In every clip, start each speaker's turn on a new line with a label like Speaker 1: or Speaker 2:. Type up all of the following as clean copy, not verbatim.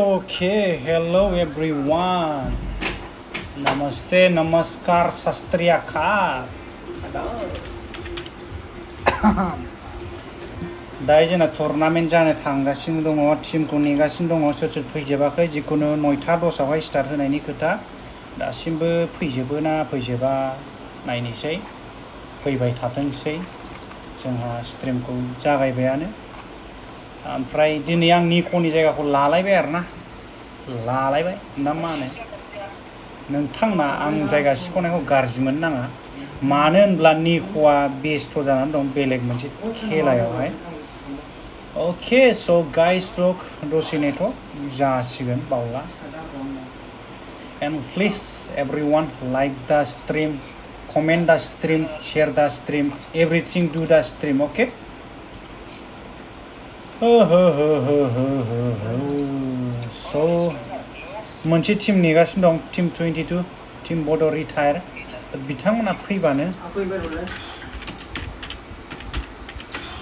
Speaker 1: Okay. Hello everyone. Namaste, namaskar, sastriyakar. दायो जोंना tournament जानो थांगासिनो दङ टिमखौ नेगासिनो दङ सोर सोर फैजोबाखै जिखुनु 9टा 10आवहाय स्टार्ट होनायनि खोथा दासिमबो फैजोबो ना फैजोबा नायनोसै फैबाय थाथोंसै जोंहा स्ट्रिमखौ जागायबायानो ओमफ्राय दिनै आं निक'नि जायगाखौ लालायबाय आरोना लालायबाय ना मा होनो नोंथांना आं जायगा सिख'नायखौ गाज्रि मोननो नाङा मानो होनब्ला निक'आ बेस्थ' जानानै दं बेलेग मोनसे खेलायावहाय Okay, so guys, look, dosineto jasigan baula. And please, everyone, like the stream, comment the stream, share the stream, everything do the stream, okay? So, मोनसे टीम नेगासिनो दं, Team 22, Team BODO retire. बिथांमोना फैबानो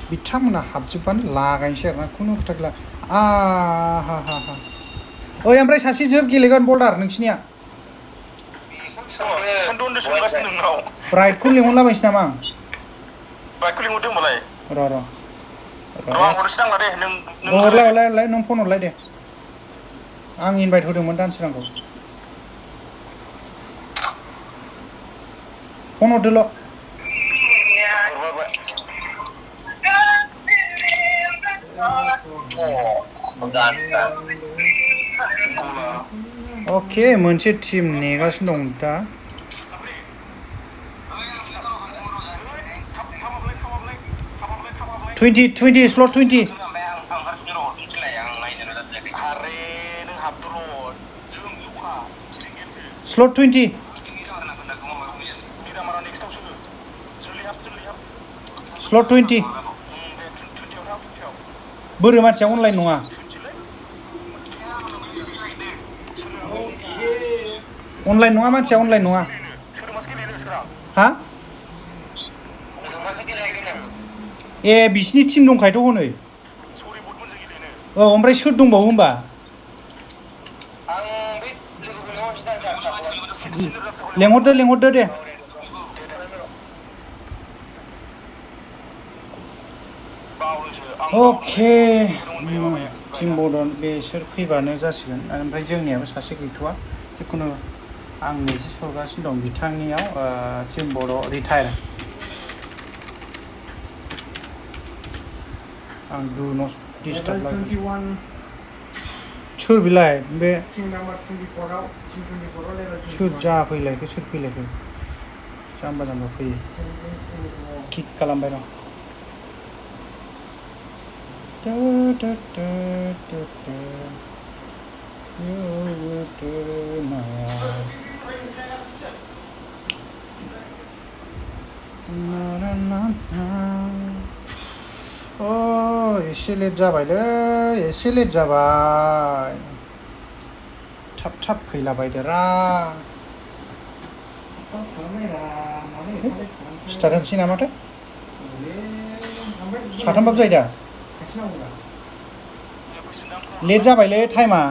Speaker 1: बिथांमोना हाबजोबबानो लागायनोसै आरोना खुनु खोथा गैला ओइ ओमफ्राय सासे जोर गेलेगोन बल्डार नोंसिनिया ब्राइटखौ लिंहरलाबायनोसै नामा आं
Speaker 2: ब्राइटखौ लिंहरदों होमबालाय
Speaker 1: र'
Speaker 2: आं हरनोसै नांला दे नों
Speaker 1: हरलाय नों फन हरलाय दे आं इनभाइट होदोंमोन दानसोरांखौ फन हरदोल' Okay, मोनसे टीम नेगासिनो दं दा Twenty slot 20 slot 20 slot 20 बोरो मानसिया अनलाइन नङा अनलाइन नङा मानसिया अनलाइन नङा हा ए बिसिनि टीम दंखायोथ' हनै औ ओमफ्राय सोर दंबावो होमबा लेंहरदो दे Okay, टीम BODO बेसोर फैबानो जासिगोन ओमफ्राय जोंनियाबो सासे गैथ'वा जिखुनु आं मेसेज हरगासिनो दं बिथांनियाव टीम BODO रिटायार आं डु नट डिस्टार्ब सोर बिलाय बे सोर फैलायखो जाम्बा फैयो किक खालामबाय दं एसे लेट जाबाय थाब फैलाबायदोरा स्टार्ट होनोसै नामाथाय साथामबाबो जायो दा लेट जाबायलै टाइमा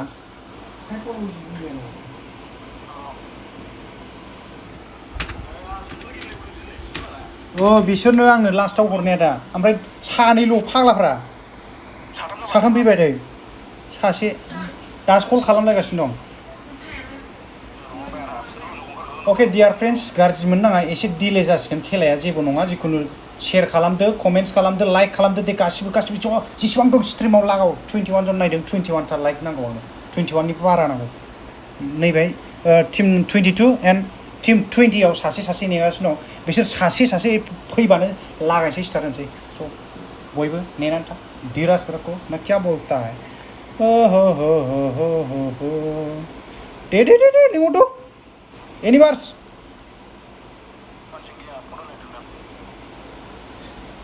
Speaker 1: बिसोरनो आंनो लास्टाव हरनाया दा ओमफ्राय सानैल' फाग्लाफ्रा साथाम फैबाय दे सासे दासो कल खालामलायगासिनो दं अके डियार फ्रेन्ड्स गाज्रि मोननो नाङा एसे डिले जासिगोन खेलाया जेबो नङा जिखुनु शेयार खालामदो कमेन्ट्स खालामदो लाइक खालामदो दे गासिबो जेसेबां दं स्ट्रिमाव लागाव 21 जन नायदों 21टा लाइक नांगौ आंनो 21नि बारा नांगौ नैबे टीम 22 एन्ड टीम 20आव सासे नेगासिनो दं बिसोर सासे फैबानो लागायनोसै स्टार्ट होनोसै स' बयबो नेनानै था धीरज रखो ना क्या बोलता है दे लिंहरदो एनिभार्स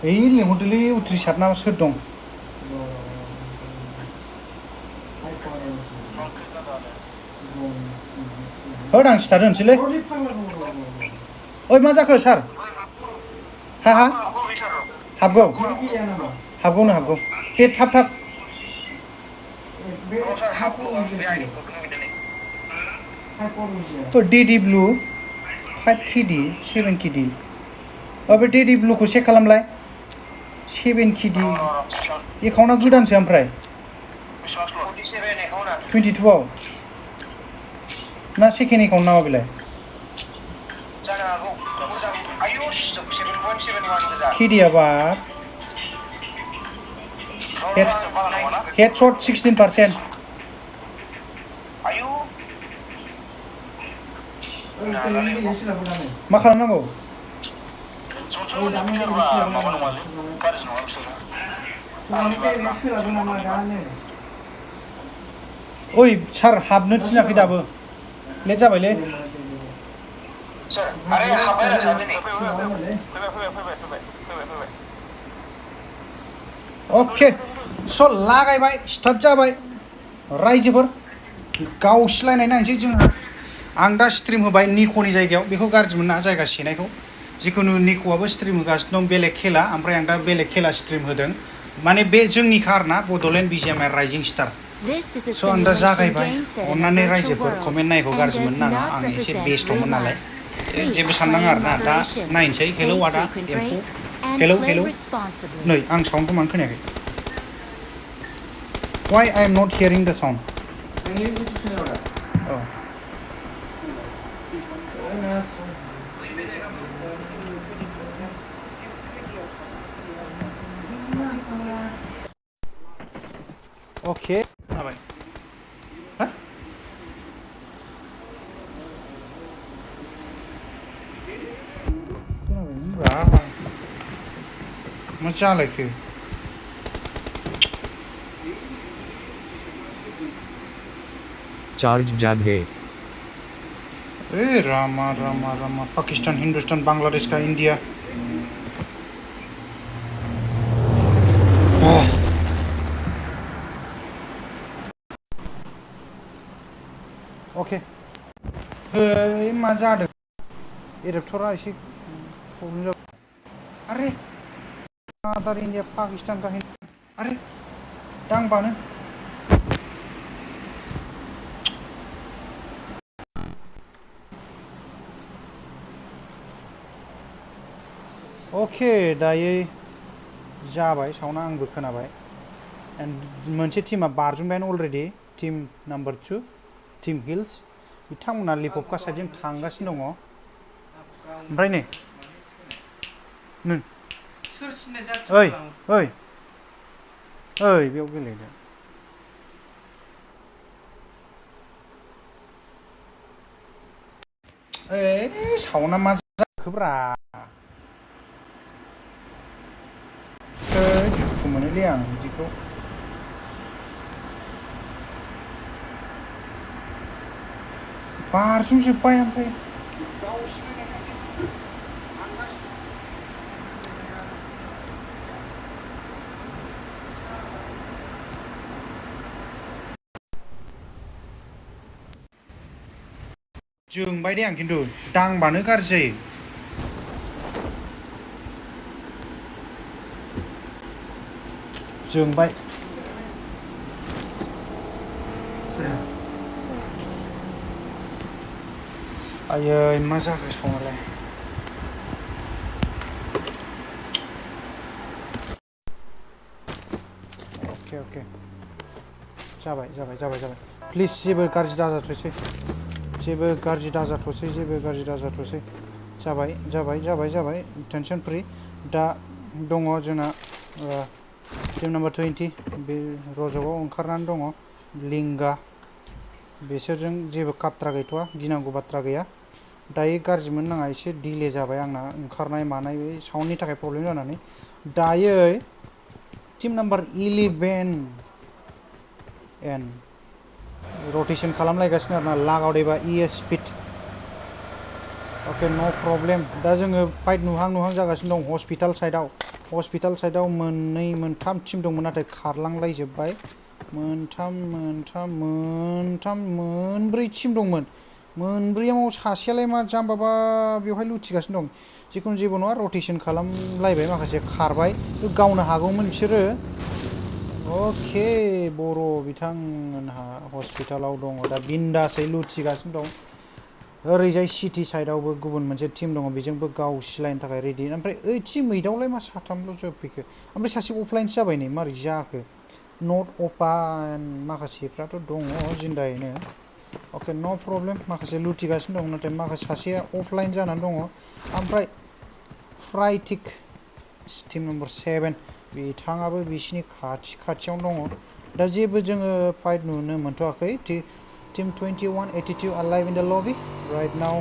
Speaker 1: लिंहरदोलै उथ्रिसार ना सोर दं होद आं स्टार्ट होनोसैलै ओइ मा जाखो सार हा हाबगौ हाबगौनो हाबगौ दे थाब थाब तो डेडी ब्लू 5 केडी 7 केडी बे डेडी ब्लूखौ चेक खालामलाय 7 केडी एकाउन्टआ गोदानसो ओमफ्राय 22 आव ना सेकेन्ड एकाउन्ट नामा बेलाय केडीआ बा हेडशट 16% मा खालामनांगौ ओइ सार हाबनो थिनाखै दाबो लेट जाबायलै अके स' लागायबाय स्टार्ट जाबाय रायजोफोर गावस्लायनाय नायनोसै जोङो आं दा स्ट्रिम होबाय निक'नि जायगायाव बेखौ गाज्रि मोना जायगा सेनायखौ जिखुनु निक'आबो स्ट्रिम होगासिनो दं बेलेग खेला ओमफ्राय आं दा बेलेग खेला स्ट्रिम होदों माने बे जोंनिखा आरोना बड'लेण्ड BGMI राइजिं स्टार स' आं दा जागायबाय अननानै रायजोफोर कमेन्ट नायखौ गाज्रि मोननो नाङा आं एसे बेस्थ'मोन नालाय जेबो साननाङा आरोना दा नायनोसै हेलौ आदा एम्फौ हेलौ हेलौ नै आं साउन्डखौ मानो खोनायाखै why I am not hearing the sound oh okay जाबाय हा मा जालायखो
Speaker 3: चार्ज जैब है
Speaker 1: ए रामा रामा रामा पाकिस्तान हिंदुस्तान बांग्लादेश का इंडिया ओके हे मा जादों एडाप्टरा एसे प्रब्लेम जाबाय अरे आदार इंडिया पाकिस्तान का अरे दांबानो अके दायो जाबाय साउन्डआ आंबो खोनाबाय एन्ड मोनसे टीमा बारजुमबायानो अलरेडि टीम नाम्बार 2 टीम हिल्स बिथांमोना लिपपका साइडजों थांगासिनो दङ ओमफ्राय नै नों ओइ ओइ ओइ बेयाव गेलेदो ओइ साउन्डआ मा जाखोब्रा दुखु मोनोलै आं बिदिखौ बारजुमजोब्बाय ओमफ्राय जोंबाय दे आं खिन्थु दांबानो गाज्रि जायो जोंबाय आयै मा जाखो साउन्डआलाय अके अके जाबाय जाबाय जाबाय जाबाय प्लिज जेबो गाज्रि दाजाथोंसै जेबो गाज्रि दाजाथोंसै जेबो गाज्रि दाजाथोंसै जाबाय जाबाय जाबाय जाबाय टेनसन फ्रि दा दङ जोंना टीम नाम्बार 20 बे रज'आव ओंखारनानै दङ लिंगा बिसोरजों जेबो खाथ्रा गैथ'आ गिनांगौ बाथ्रा गैया दायो गाज्रि मोननो नाङा एसे डिले जाबाय आंना ओंखारनाय मानाय बे साउन्डनि थाखाय प्रब्लेम जानानै दायो टीम नाम्बार 11 एन रटेसन खालामलायगासिनो आरोना लागाव देबा ES स्पिड अके नो प्रब्लेम दा जोङो फाइट नुहां जागासिनो दं हस्पिटाल साइडआव मोननै मोनथाम टीम दंमोन नाथाय खारलांलायजोब्बाय मोनब्रै टीम दंमोन मोनब्रैयाव सासेयालाय मा जाम्बाबा बेवहाय लुथिगासिनो दं जिखुनु जेबो नङा रटेसन खालामलायबाय माखासे खारबाय गावनो हागौमोन बिसोरो अके बर' बिथांमोनहा हस्पिटालाव दङ दा बिन्दासै लुथिगासिनो दं ओरैजाय सिटी साइडआवबो गुबुन मोनसे टीम दङ बेजोंबो गावसिलायनो थाखाय रेडि ओमफ्राय ओइ टीम 8आवलाय मा साथामल' जोबफैखो ओमफ्राय सासे अफलाइनसो जाबाय नै मारै जाखो नट अपान माखासेफ्राथ' दङ जिन्दायैनो अके नो प्रब्लेम माखासे लुथिगासिनो दं नाथाय माखासे सासेया अफलाइन जानानै दङ ओमफ्राय फ्राइटिक टीम नम्बर 7 बिथाङाबो बिसिनि खाथियावनो दङ दा जेबो जोङो फाइट नुनो मोनथ'वाखै team 21 82 alive in the lobby right now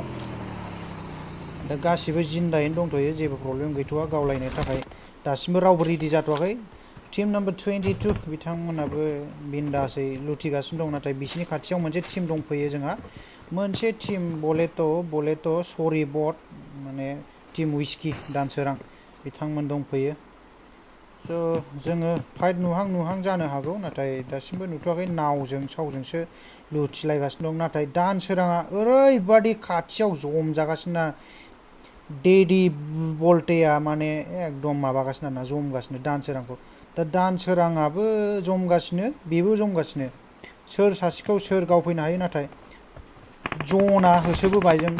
Speaker 1: दा गासिबो जिन्दायैनो दंथ'यो जेबो प्रब्लेम गैथ'वा गावलायनो थाखाय दासिमबो रावबो रेडि जाथ'वाखै टीम नम्बर 22 बिथांमोनाबो बिन्दासै लुथिगासिनो दं नाथाय बिसिनि खाथियाव मोनसे टीम दंफैयो जोंहा मोनसे टीम बोलेट सरि बट माने टीम विस्की दानसोरां बिथांमोन दंफैयो स' जोङो फाइट नुहां जानो हागौ नाथाय दासिमबो नुथ'वाखै नावजों सावजोंसो लुथिलायगासिनो दं नाथाय दानसोराङा ओरैबादि खाथियाव जमजागासिनो ना डेडि बल्टेया माने एकदम माबागासिनो ना जमगासिनो दानसोरांखौ दा दानसोराङाबो जमगासिनो बेबो जमगासिनो सोर सासेखौ सोर गावफैनो हायो नाथाय जना होसोबोबाय जों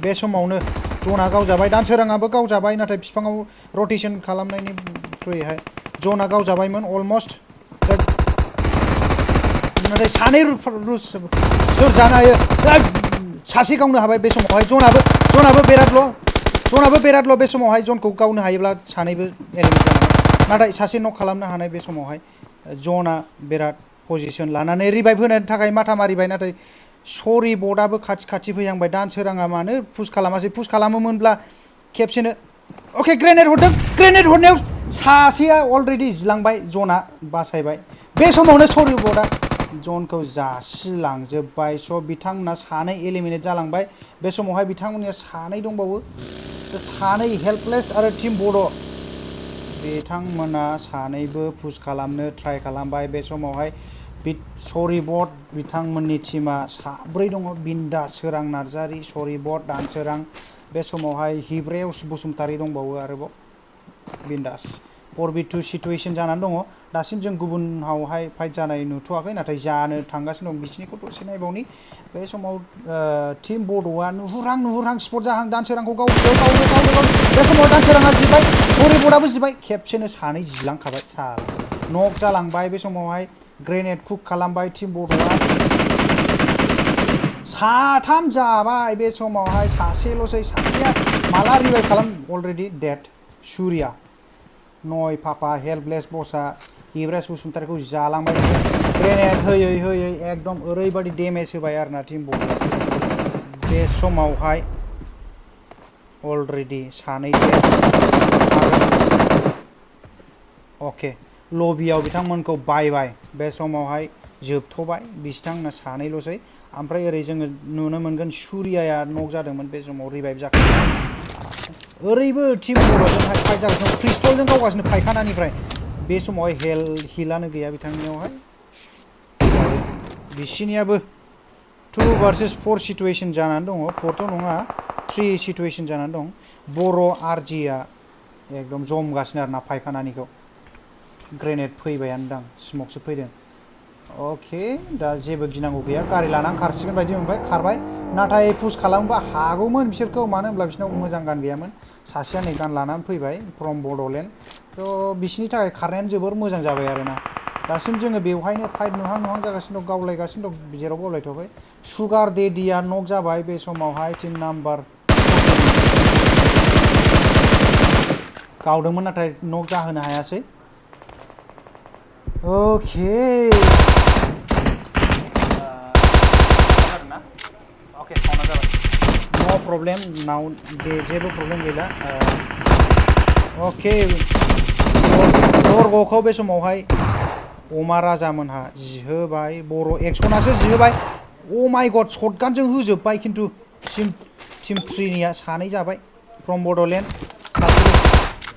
Speaker 1: बे समावनो जना गावजाबाय दानसोराङाबो गावजाबाय नाथाय बिफाङाव रटेसन खालामनायनि थ्रुयैहाय जना गावजाबायमोन अलमस्ट नाथाय सानै सोर जानो हायो सासे गावनो हाबाय बे समावहाय जनाबो बेरादल' बे समावहाय जनखौ गावनो हायोब्ला सानैबो एलिमिनेट जानांगौ नाथाय सासे नक खालामनो हानाय बे समावहाय जना बिराद पजिसन लानानै रिभाइभ होनो थाखाय माथा मारिबाय नाथाय सरि बर्डआबो खाथि फैहांबाय दानसोराङा मानो पुश खालामोमोनब्ला खेबसेनो अके ग्रेनेड हरनायाव सासेया अलरेडि जिलांबाय जना बासायबाय बे समावनो सरि बर्डआ जनखौ जासिलांजोब्बाय स' बिथांमोना सानै एलिमिनेट जालांबाय बे समावहाय बिथांमोननिया सानै दंबावो सानै हेल्पलेस आरो टीम बड' बिथांमोना सानैबो पुश खालामनो ट्राइ खालामबाय बे समावहाय सरि बट बिथांमोननि टीमा साब्रै दङ बिन्दा सोरां नार्जारि सरि बट दानसोरां बे समावहाय हिब्रेउस बसुमतारी दंबावो आरोबाव बिन्दास 4v2 सिटुएसन जानानै दङ दासिम जों गुबुनावहाय फाइट जानाय नुथ'वाखै नाथाय जानो थांगासिनो दं बिसिनिखौ दसे नायबावनि बे समाव टीम बड'आ नुहुरहां स्पट जाहां दानसोरांखौ गावदो बे समाव दानसोराङा जिबाय सरि बटआबो जिबाय खेबसेनो सानै जिलांखाबाय नक जालांबाय बे समावहाय ग्रेनेड कुक खालामबाय टीम बड'आ साथाम जाबाय बे समावहाय सासेल'सै सासेया माला रिभाइभ खालाम अलरेडि डेड सुरिया नय पापा हेल्पलेस बसआ हिब्रेस बसुमतारीखौ जालांबाय ग्रेनेड होयै एकदम ओरैबादि डेमेज होबाय आरोना टीम बड' बे समावहाय अलरेडि सानै अके लबियाव बिथांमोनखौ बायबाय बे समावहाय जोबथ'बाय बिथांमोना सानैल'सै ओमफ्राय ओरै जोङो नुनो मोनगोन सुरियाया नक जादोंमोन बे समाव रिभाइभ जाखांबाय ओरैबो टीम बड'जोंहाय फाइट जागासिनो पिस्तलजों गावगासिनो फायखानानिफ्राय बे समावहाय हिलानो गैया बिथांनियावहाय बिसिनियाबो 2 vs 4 सिटुएसन जानानै दङ 4थ' नङा 3 सिटुएसन जानानै दं बर' आरजिया एकदम जमगासिनो आरोना फायखानानिखौ ग्रेनेड फैबायानो दां स्मकसो फैदों अके दा जेबो गिनांगौ गैया गारि लानानै खारसिगोन बायदि मोनबाय खारबाय नाथाय पुश खालामोबा हागौमोन बिसोरखौ मानो होनब्ला बिसोरनाव मोजां गान गैयामोन सासेया नै गान लानानै फैबाय फ्रम बड'लेण्ड थ' बिसिनि थाखाय खारनायानो जोबोर मोजां जाबाय आरोना दासिम जोङो बेवहायनो फाइट नुहां जागासिनो दं गावलायगासिनो दं जेराव गावलायथ'वाखै सुगार डेडिया नक जाबाय बे समावहाय टीम नाम्बार गावदोंमोन नाथाय नक जाहोनो हायासै ओके ओके साउन्डआ जाबाय नो प्रब्लेम नाउ जेबो प्रब्लेम गैला अके बरग'खौ बे समावहाय अमा राजामोनहा जिहोबाय बर' एक्सनासो जिहोबाय अ माइ गड शटगानजों होजोब्बाय खिन्थु टीम 3निया सानै जाबाय फ्रम बड'लेण्ड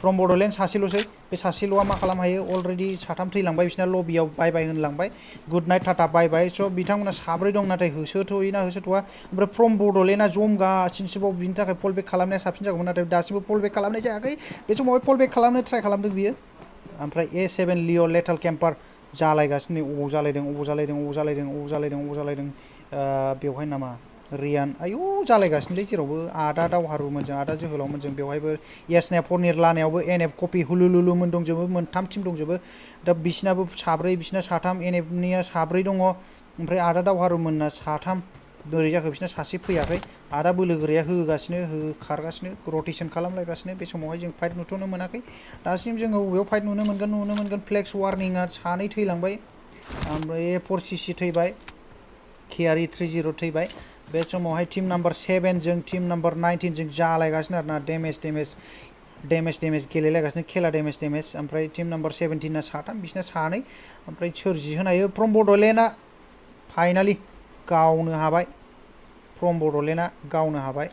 Speaker 1: फ्रम बड'लेण्ड सासेल'सै बे सासेल'आ मा खालामनो हायो अलरेडि साथाम थैलांबाय बिसिना लबियाव बाय बाय होनलांबाय गुड नाइट टाटा बाय बाय स' बिथांमोना साब्रै दं नाथाय होसोथ'योना होसोथ'वा ओमफ्राय फ्रम बड'लेण्डआ जमगासिनोसोबाव बिनि थाखाय फल बेक खालामनाया साबसिन जागौमोन नाथाय दासिमबो फल बेक खालामनाय जायाखै बे समावहाय फल बेक खालामनो ट्राइ खालामदों बियो ओमफ्राय A7 लिअ लेथाल केम्पार जालायगासिनो अबाव जालायदों बेवहाय नामा रियान आयु जालायगासिनोलै जेरावबो आदा दावहारुमोनजों आदा जोहोलावमोनजों बेवहायबो यासनाया लानायावबो एनएफ कपि हुलुलुलुमोन दंजोबो मोनथाम टिम दंजोबो दा बिसिनाबो साब्रै बिसिना साथाम एनएफनिया साब्रै दङ ओमफ्राय आदा दावहारुमोनना साथाम बोरै जाखो बिसिना सासे फैयाखै आदा बोलोगोराया होगासिनो खारगासिनो रटेसन खालामलायगासिनो बे समावहाय जों फाइट नुथ'नो मोनाखै दासिम जोङो बबेयाव फाइट नुनो मोनगोन फ्लेक्स वार्निंआ सानै थैलांबाय ओमफ्राय A4CC थैबाय केआरइ 30 थैबाय बे समावहाय टीम नाम्बार 7 जों टीम नाम्बार 19 जों जालायगासिनो आरोना डेमेज गेलेलायगासिनो खेला डेमेज ओमफ्राय टीम नाम्बार 17 ना साथाम बिसिना सानै ओमफ्राय सोर जिहोनो हायो फ्रम बड'लेण्डआ फाइनालि गावनो हाबाय फ्रम बड'लेण्डआ गावनो हाबाय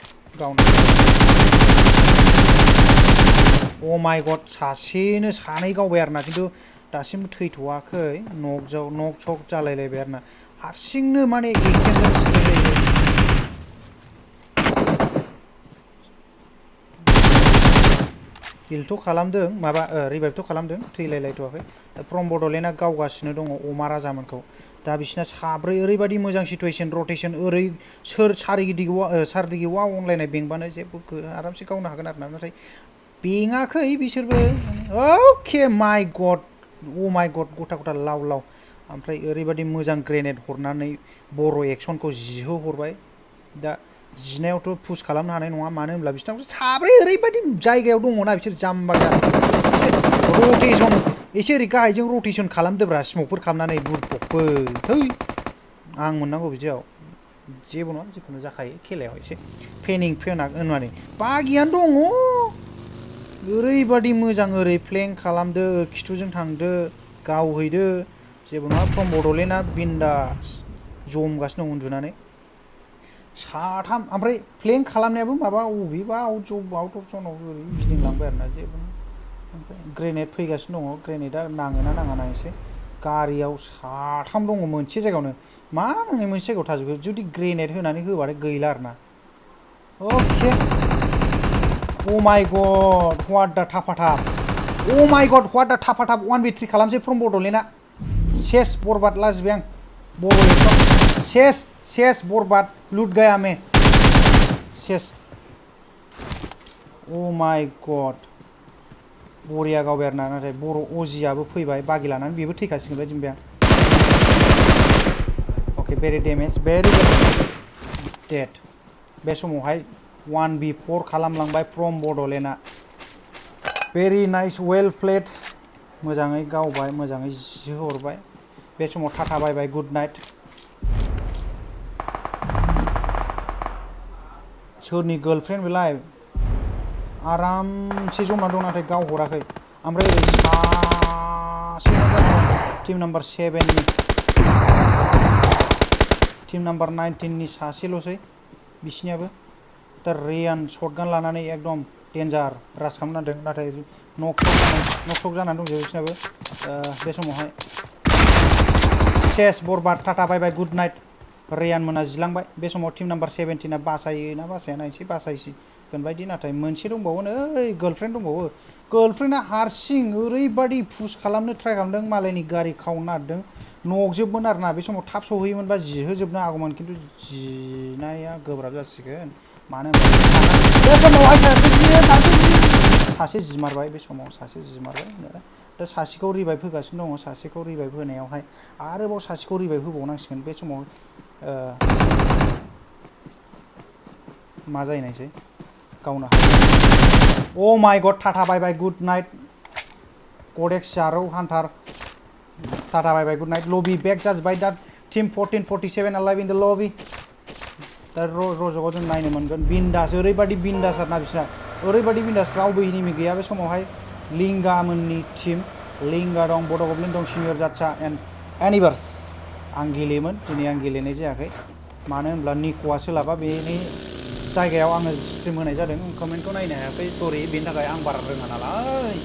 Speaker 1: अ माय गड सासेनो सानै गावबाय आरोना खिन्थु दासिमबो थैथ'वाखै नक चक जालायलायबाय आरोना हारसिंनो माने किलथ' खालामदों माबा रिभाइभथ' खालामदों थैलायलायथ'वाखै दा फ्रम बड'लेण्डआ गावगासिनो दङ अमा राजामोनखौ दा बिसिना साब्रै ओरैबायदि मोजां सिटुवेसन रटेसन ओरै सोर सारिगिवा अनलायनाय बेंबानो जेबो आरामसे गावनो हागोन आरोना नाथाय बेङाखै बिसोरबो अके माय गड गथा लाव ओमफ्राय ओरैबायदि मोजां ग्रेनेड हरनानै बर' एक्सनखौ जिहोहरबाय दा जिनायावथ' पुश खालामनो हानाय नङा मानो होनब्ला बिसोरनाव साब्रै ओरैबायदि जायगायाव दङना बिसोर जाम्बा रटेसन एसे ओरै गाहायजों रटेसन खालामदोब्रा स्मकफोर खालामनानै बुरबकबो थै आं मोननांगौ बिदियाव जेबो नङा जिखुनु जाखायो खेलायाव एसे फेनिं होननानै बागियानो दङ ओरैबायदि मोजां ओरै फ्लेंक खालामदो खिथुजों थांदो गावहैदो जेबो नङा फ्रम बड'लेण्डआ बिन्दास जमगासिनो दं उन्दुनानै साथाम ओमफ्राय फ्लेंक खालामनायाबो माबा अबेबा आउट अफ जनाव ओरै गिदिंलांबाय आरोना जेबो ओमफ्राय ग्रेनेड फैगासिनो दङ ग्रेनेडआ नाङोना नाङा नायनोसै गारियाव साथाम दङ मोनसे जायगायावनो मा होनो मोनसे जायगायाव थाजोबो जुदि ग्रेनेड होनानै होबाथाय गैला आरोना अके अ माय गड व्हाट दा थाफाथाफ 1v3 खालामसै फ्रम बड'लेण्डआ सेस बरबाद लाजिबाय आं बर' सेस बरबाद लुट गया में सेस अ माय गड बरिया गावबाय आरोना नाथाय बर' अजियाबो फैबाय बागि लानानै बेबो थैखासिगोन बायदि मोनबाय आं अके भेरि डेड बे समावहाय 1v4 खालामलांबाय फ्रम बड'लेण्डआ भेरि नाइस वेल प्लेड मोजाङै गावबाय मोजाङै जिहरबाय बे समाव टाटा बाय गुड नाइट सोरनि गार्लफ्रेन्ड बेलाय आरामसे जमा दं नाथाय गावहराखै ओमफ्राय ओरै सासे टीम नाम्बार 7नि टीम नाम्बार 19नि सासेल'सै बिसिनियाबो दा रियान शटगान लानानै एकदम डेन्जार रास खालामनांदों नाथाय नक जानानै दंजोबो बिसिनाबो बे समावहाय सेस बरबाद टाटा बाय गुड नाइट रियान मोना जिलांबाय बे समाव टीम नाम्बार 17 बासायो ना बासाया नायनोसै बासायसिगोन बायदि नाथाय मोनसे दंबावो ओइ गार्लफ्रेन्ड दंबावो गार्लफ्रेन्डआ हारसिं ओरैबायदि पुश खालामनो ट्राइ खालामदों मालायनि गारि खावनो नागिरदों नकजोबमोन आरोना बे समाव थाब सहैयोमोनबा जिहोजोबनो हागौमोन खिन्थु जिनाया गोब्राब जासिगोन मानो होनबा बे समावहाय सासे जिमारबाय बे समाव सासे जिमारबाय दा सासेखौ रिभाइभ होगासिनो दङ सासेखौ रिभाइभ होनायावहाय आरोबाव सासेखौ रिभाइभ होबावनांसिगोन बे समाव मा जायो नायसै गावनो हायो oh my god tata bye good night GodX जारौ हान्टार टाटा बाय गुड नाइट लबि बेक जाजोब्बाय दा टीम 1447 अलाइभ इन द लबि दा रज'खौ जों नायनो मोनगोन बिन्दास ओरैबायदि बिन्दास आरोना बिसोरना ओरैबायदि बिन्दास रावबो एनिमि गैया बे समावहाय लिंगा मोननि टीम लिंगा दं बड'लेण्ड दं सिनियर जात्सा एन्ड एनिभार्स आं गेलेयोमोन दिनै आं गेलेनाय जायाखै मानो होनब्ला निक'आ सोलाबा बेनि जायगायाव आङो स्ट्रिम होनाय जादों कमेन्टखौ नायनो हायाखै सरि बेनि थाखाय आं बारा रोङा नालाय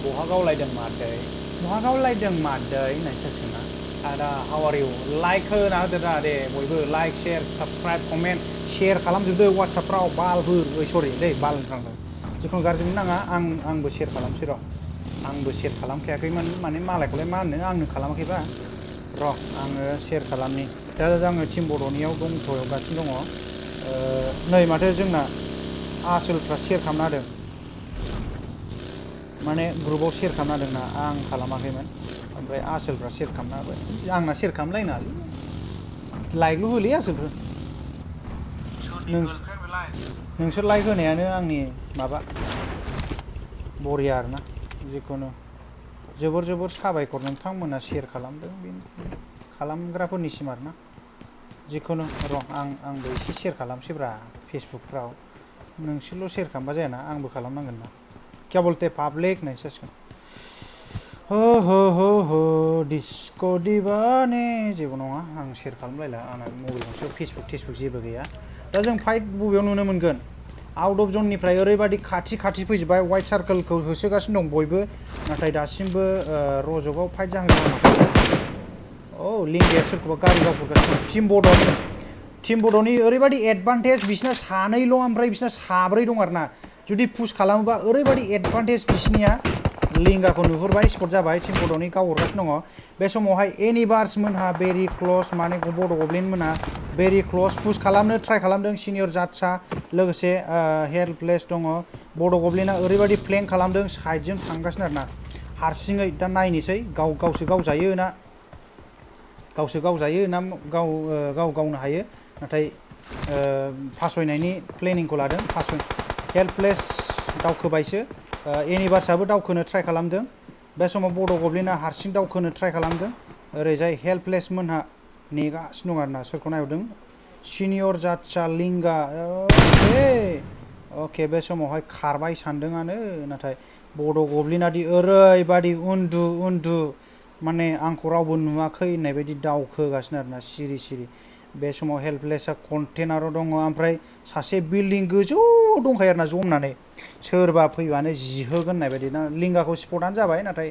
Speaker 1: बहा गावलायदों मादै बहा गावलायदों मादै होननाय जासिगोन ना आदा हाउ आर इउ लाइक होना होदो ना दे बयबो like share subscribe comment share खालामजोबदो वाट्सएपफ्राव बालफोर सरि दै बाल होनफ्रांदों जिखुनु गाज्रि मोननाङा आंबो शेयार खालामसै र' आंबो शेयार खालामखायाखैमोन माने मालायखौलाय मा होनो आंनो खालामाखैबा र' आङो शेयार खालामनि दा आङो टिम बड'नियाव दंथ'गासिनो दङ नै माथो जोंना आसोलफ्रा शेयार खालामना होदों माने ग्रुपाव शेयार खालामना होदोंना आं खालामाखैमोन ओमफ्राय आसोलफ्रा शेयार खालामना होबाय आंना शेयार खालामलायनाङालै लाइकल' होलै आसोलफोर नोंसोर लाइक होनायानो आंनि माबा बरिया आरोना जिखुनु जोबोर साबायखर नोंथांमोना शेयार खालामदों बे खालामग्राफोरनिसिम आरोना जिखुनु र' आंबो एसे शेयार खालामसैब्रा फेसबुकफ्राव नोंसोरल' शेयार खालामबा जायाना आंबो खालामनांगोन ना क्या बोलते पाब्लिक होननाय जासिगोन हो डिस्क' दिबाने जेबो नङा आं शेयार खालामलायला आंना मबाइल गंसेयाव फेसबुक जेबो गैया दा जों फाइट बबेयाव नुनो मोनगोन आउट अफ जननिफ्राय ओरैबायदि खाथि फैजोबबाय वाइट सार्कोलखौ होसोगासिनो दं बयबो नाथाय दासिमबो रज'गाव फाइट जाहैदों औ लिंगिया सोरखौबा गारि गावहरगासिनो टिम बड'नि ओरैबायदि एडभान्टेज बिसिना सानैल' ओमफ्राय बिसिना साब्रै दं आरोना जुदि पुश खालामोबा ओरैबायदि एडभान्टेज बिसिनिया लिंगाखौ नुहुरबाय स्पट जाबाय टिम बड'नि गावहरगासिनो दङ बे समावहाय एनिभार्स मोनहा भेरि क्लस माने बड' गब्लिन मोनहा भेरि क्लस पुश खालामनो ट्राइ खालामदों सिनियर जादसा लोगोसे हेल्पलेस दङ बड' गब्लिना ओरैबायदि फ्लेंक खालामदों साइडजों थांगासिनो आरोना हारसिङै दा नायनोसै गावसो गावजायो ना गावनो हायो नाथाय फासयनायनि प्लेनिंखौ लादों हेल्पलेस दावखोबायसो एनिभार्सआबो दावखोनो ट्राइ खालामदों बे समाव बड' गब्लिना हारसिं दावखोनो ट्राइ खालामदों ओरैजाय हेल्पलेस मोनहा नेगासिनो दं आरोना सोरखौ नायहरदों सिनियर जादसा लिंगा अके बे समावहाय खारबाय सानदोंआनो नाथाय बड' गब्लिनादि ओरैबादि उन्दु माने आंखौ रावबो नुवाखै होननाय बायदि दावखोगासिनो आरोना सिरि बे समाव हेल्पलेसआ कन्टेनाराव दङ ओमफ्राय सासे बिल्डिं गोजौ दंखायो आरोना जमनानै सोरबा फैबानो जिहोगोन होननाय बायदि ना लिंगाखौ स्पटआनो जाबाय नाथाय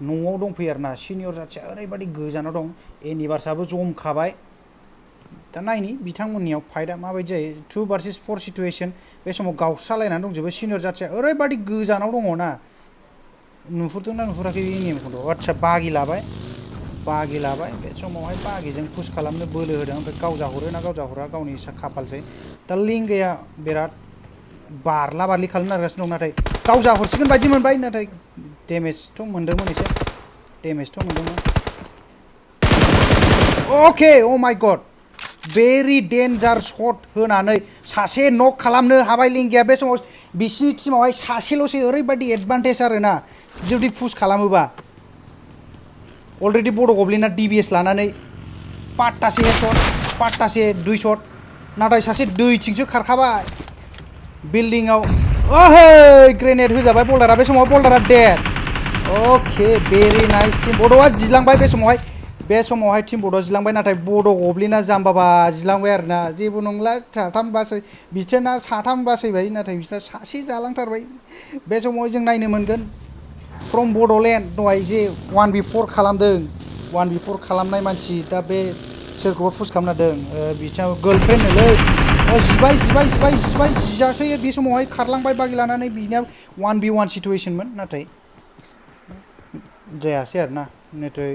Speaker 1: न'आव दंफैयो आरोना सिनियर जाथिया ओरैबायदि गोजानाव दं एनिभार्सआबो जमखाबाय दा नायनि बिथांमोननियाव फाइटआ माबायदि जायो 2 vs 4 सिटुएसन बे समाव गावस्रालायनानै दंजोबो सिनियर जाथिया ओरैबायदि गोजानाव दङ ना नुहुरदोंना नुहुराखै नेमखौथ' आदसा बागि लाबाय बे समावहाय बागिजों पुश खालामनो बोलो होदों ओमफ्राय गावजाहरो ना गावजाहरा गावनि खाफालसै दा लिंगाया बिराद बारला बारलि खालामनो नागिरगासिनो दं नाथाय गावजाहरसिगोन बायदि मोनबाय नाथाय डेमेजथ' मोनदोंमोन अके अ माय गड भेरि डेन्जार शट होनानै सासे नक खालामनो हाबाय लिंगिया बे समाव बिसिनि टिमावहाय सासेल'सै ओरैबायदि एडभान्टेज आरोना जुदि पुश खालामोबा अलरेडि बड' गब्लिना डिबिएस लानानै पाट्टासे हेडशट पाट्टासे 2 शट नाथाय सासे दैथिंसो खारखाबाय बिल्डिंआव ओहै ग्रेनेड होजाबाय बल्डारा बे समाव बल्डारा डेड अके भेरि नाइस टिम बड'आ जिलांबाय बे समावहाय टिम बड'आ जिलांबाय नाथाय बड' गब्लिना जाम्बाबा जिलांबाय आरोना जेबो नंला बिसोरना साथाम बासैबाय नाथाय बिसोरना सासे जालांथारबाय बे समाव जों नायनो मोनगोन फ्रम बड'लेण्ड दहाय जे 1v4 खालामदों 1v4 खालामनाय मानसि दा बे सोरखौबा पुश खालामना होदों बिथाङा गार्लफ्रेन्डनोलै जिजासै बे समावहाय खारलांबाय बागि लानानै बिनिया 1v1 सिटुएसनमोन नाथाय जायासै आरोना नाथाय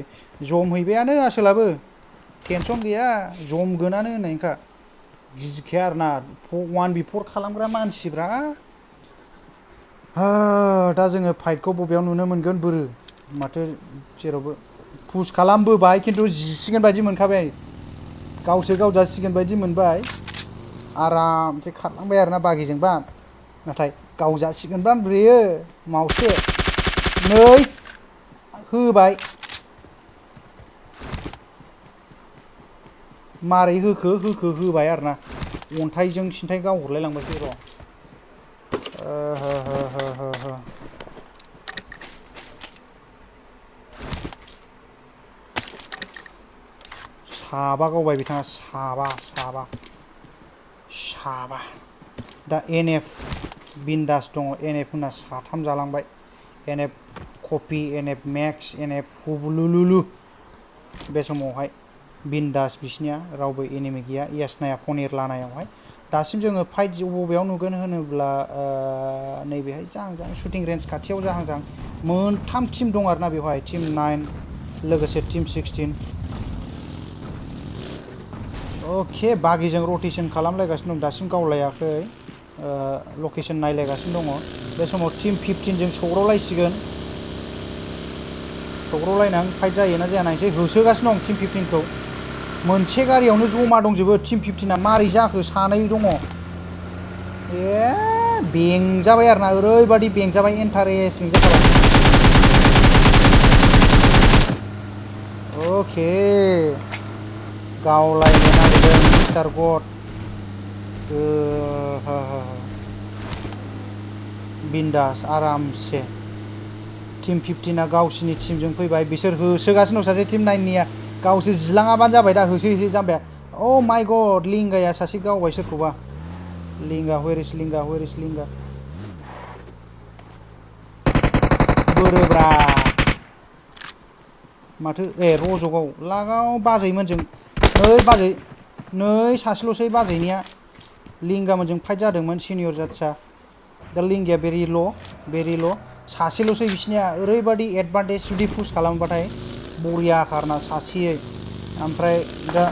Speaker 1: जमहैबायानो आसोलाबो टेनसन गैया जमगोनानो होननायखा गिखाया आरोना 1v4 खालामग्रा मानसिब्रा दा जोङो फाइटखौ बबेयाव नुनो मोनगोन बोरो माथो जेरावबो पुश खालामबोबाय खिन्थु जिसिगोन बायदि मोनखाबाय गावसो गावजासिगोन बायदि मोनबाय आरामसे खारलांबाय आरोना बागिजोंबा नाथाय गावजासिगोनबा बेयो मावसे नै होबाय मारै होबाय आरोना अन्थाइजों सिन्थाइ गावहरलायलांबायसो र' साबा गावबाय बिथाङा साबा साबा दा NF बिन्दास दङ NF ना साथाम जालांबाय NF कपि NF मैक्स NF हुबुलुलुलु बे समावहाय बिन्दास बिसिनिया रावबो एनिमि गैया यासनाया पनिर लानायावहाय दासिम जोङो फाइट बबेयाव नुगोन होनोब्ला नैबेहाय जाहां शुटिं रेन्ज खाथियाव जाहां मोनथाम टीम दं आरोना बेवहाय टीम 9 लोगोसे टीम 16 ओके बागिजों रटेशन खालामलायगासिनो दं दासिम गावलायाखै लकेशन नायलायगासिनो दङ बे समाव टीम 15 जों सौग्रावलायसिगोन सौग्रावलायनानै फाइट जायोना जाया नायसै होसोगासिनो दं टीम 15 खौ मोनसे गारियावनो जमा दंजोबो टीम 15 आ मारै जाखो सानै दङ बेंजाबाय आरोना ओरैबादि बेंजाबाय इन्टारेस्ट बेंजाबाय ओके गावलायनो नागिरदों मिस्टार गड बिन्दास आरामसे टीम 15 आ गावसिनि टीमजों फैबाय बिसोर होसोगासिनो दं सासे टीम 9 निया गावसो जिलाङाबानो जाबाय दा होसो होसो जाबाय ओ माय गड लिंगाया सासे गावबाय सोरखौबा लिंगा वेर इज लिंगा बोरोब्रा माथो रजगाव लागाव बाजैमोनजों बाजै नै सासेल'सै बाजैनिया लिंगामोनजों फाइट जादोंमोन सिनियर जाथिया दा लिंगाया भेरि ल' सासेल'सै बिसिनिया ओरैबादि एडभान्टेज जुदि पुश खालामबाथाय बरिया खारना सासेयै ओमफ्राय दा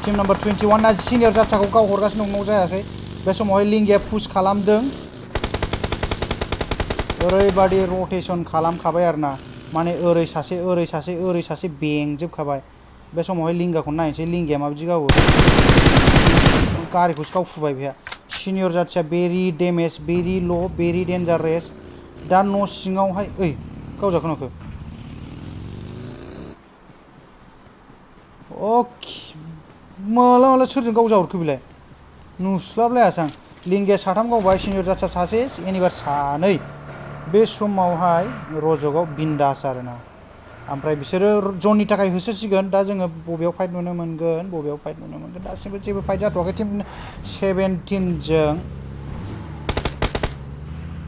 Speaker 1: टीम नम्बर 21 ना सिनियर जाथियाखौ गाव हरगासिनो दं जायासै बे समावहाय लिंगाया पुश खालामदों ओरैबादि रटेशन खालामखाबाय आरोना माने ओरै सासे बेंजोबखाबाय बे समावहाय लिंगाखौ नायनोसै लिंगाया माबायदि गावो गारिखौसो गावफुबाय बेहा सिनियर जाथिया भेरि डेमेज भेरि ल' भेरि डेन्जारेस दा न' सिङावहाय गावजाखो नाखो अके माला सोरजों गावजाहरखो बेलाय नुस्लाबलायासै आं लिंगाया साथाम गावबाय सिनियर जाथिया सासे एनिभार सानै बे समावहाय रजगाव बिन्दास आरोना ओमफ्राय बिसोरो जननि थाखाय होसोसिगोन दा जोङो बबेयाव फाइट नुनो मोनगोन दासिमबो जेबो फाइट जाथ'वाखै टीम 17 जों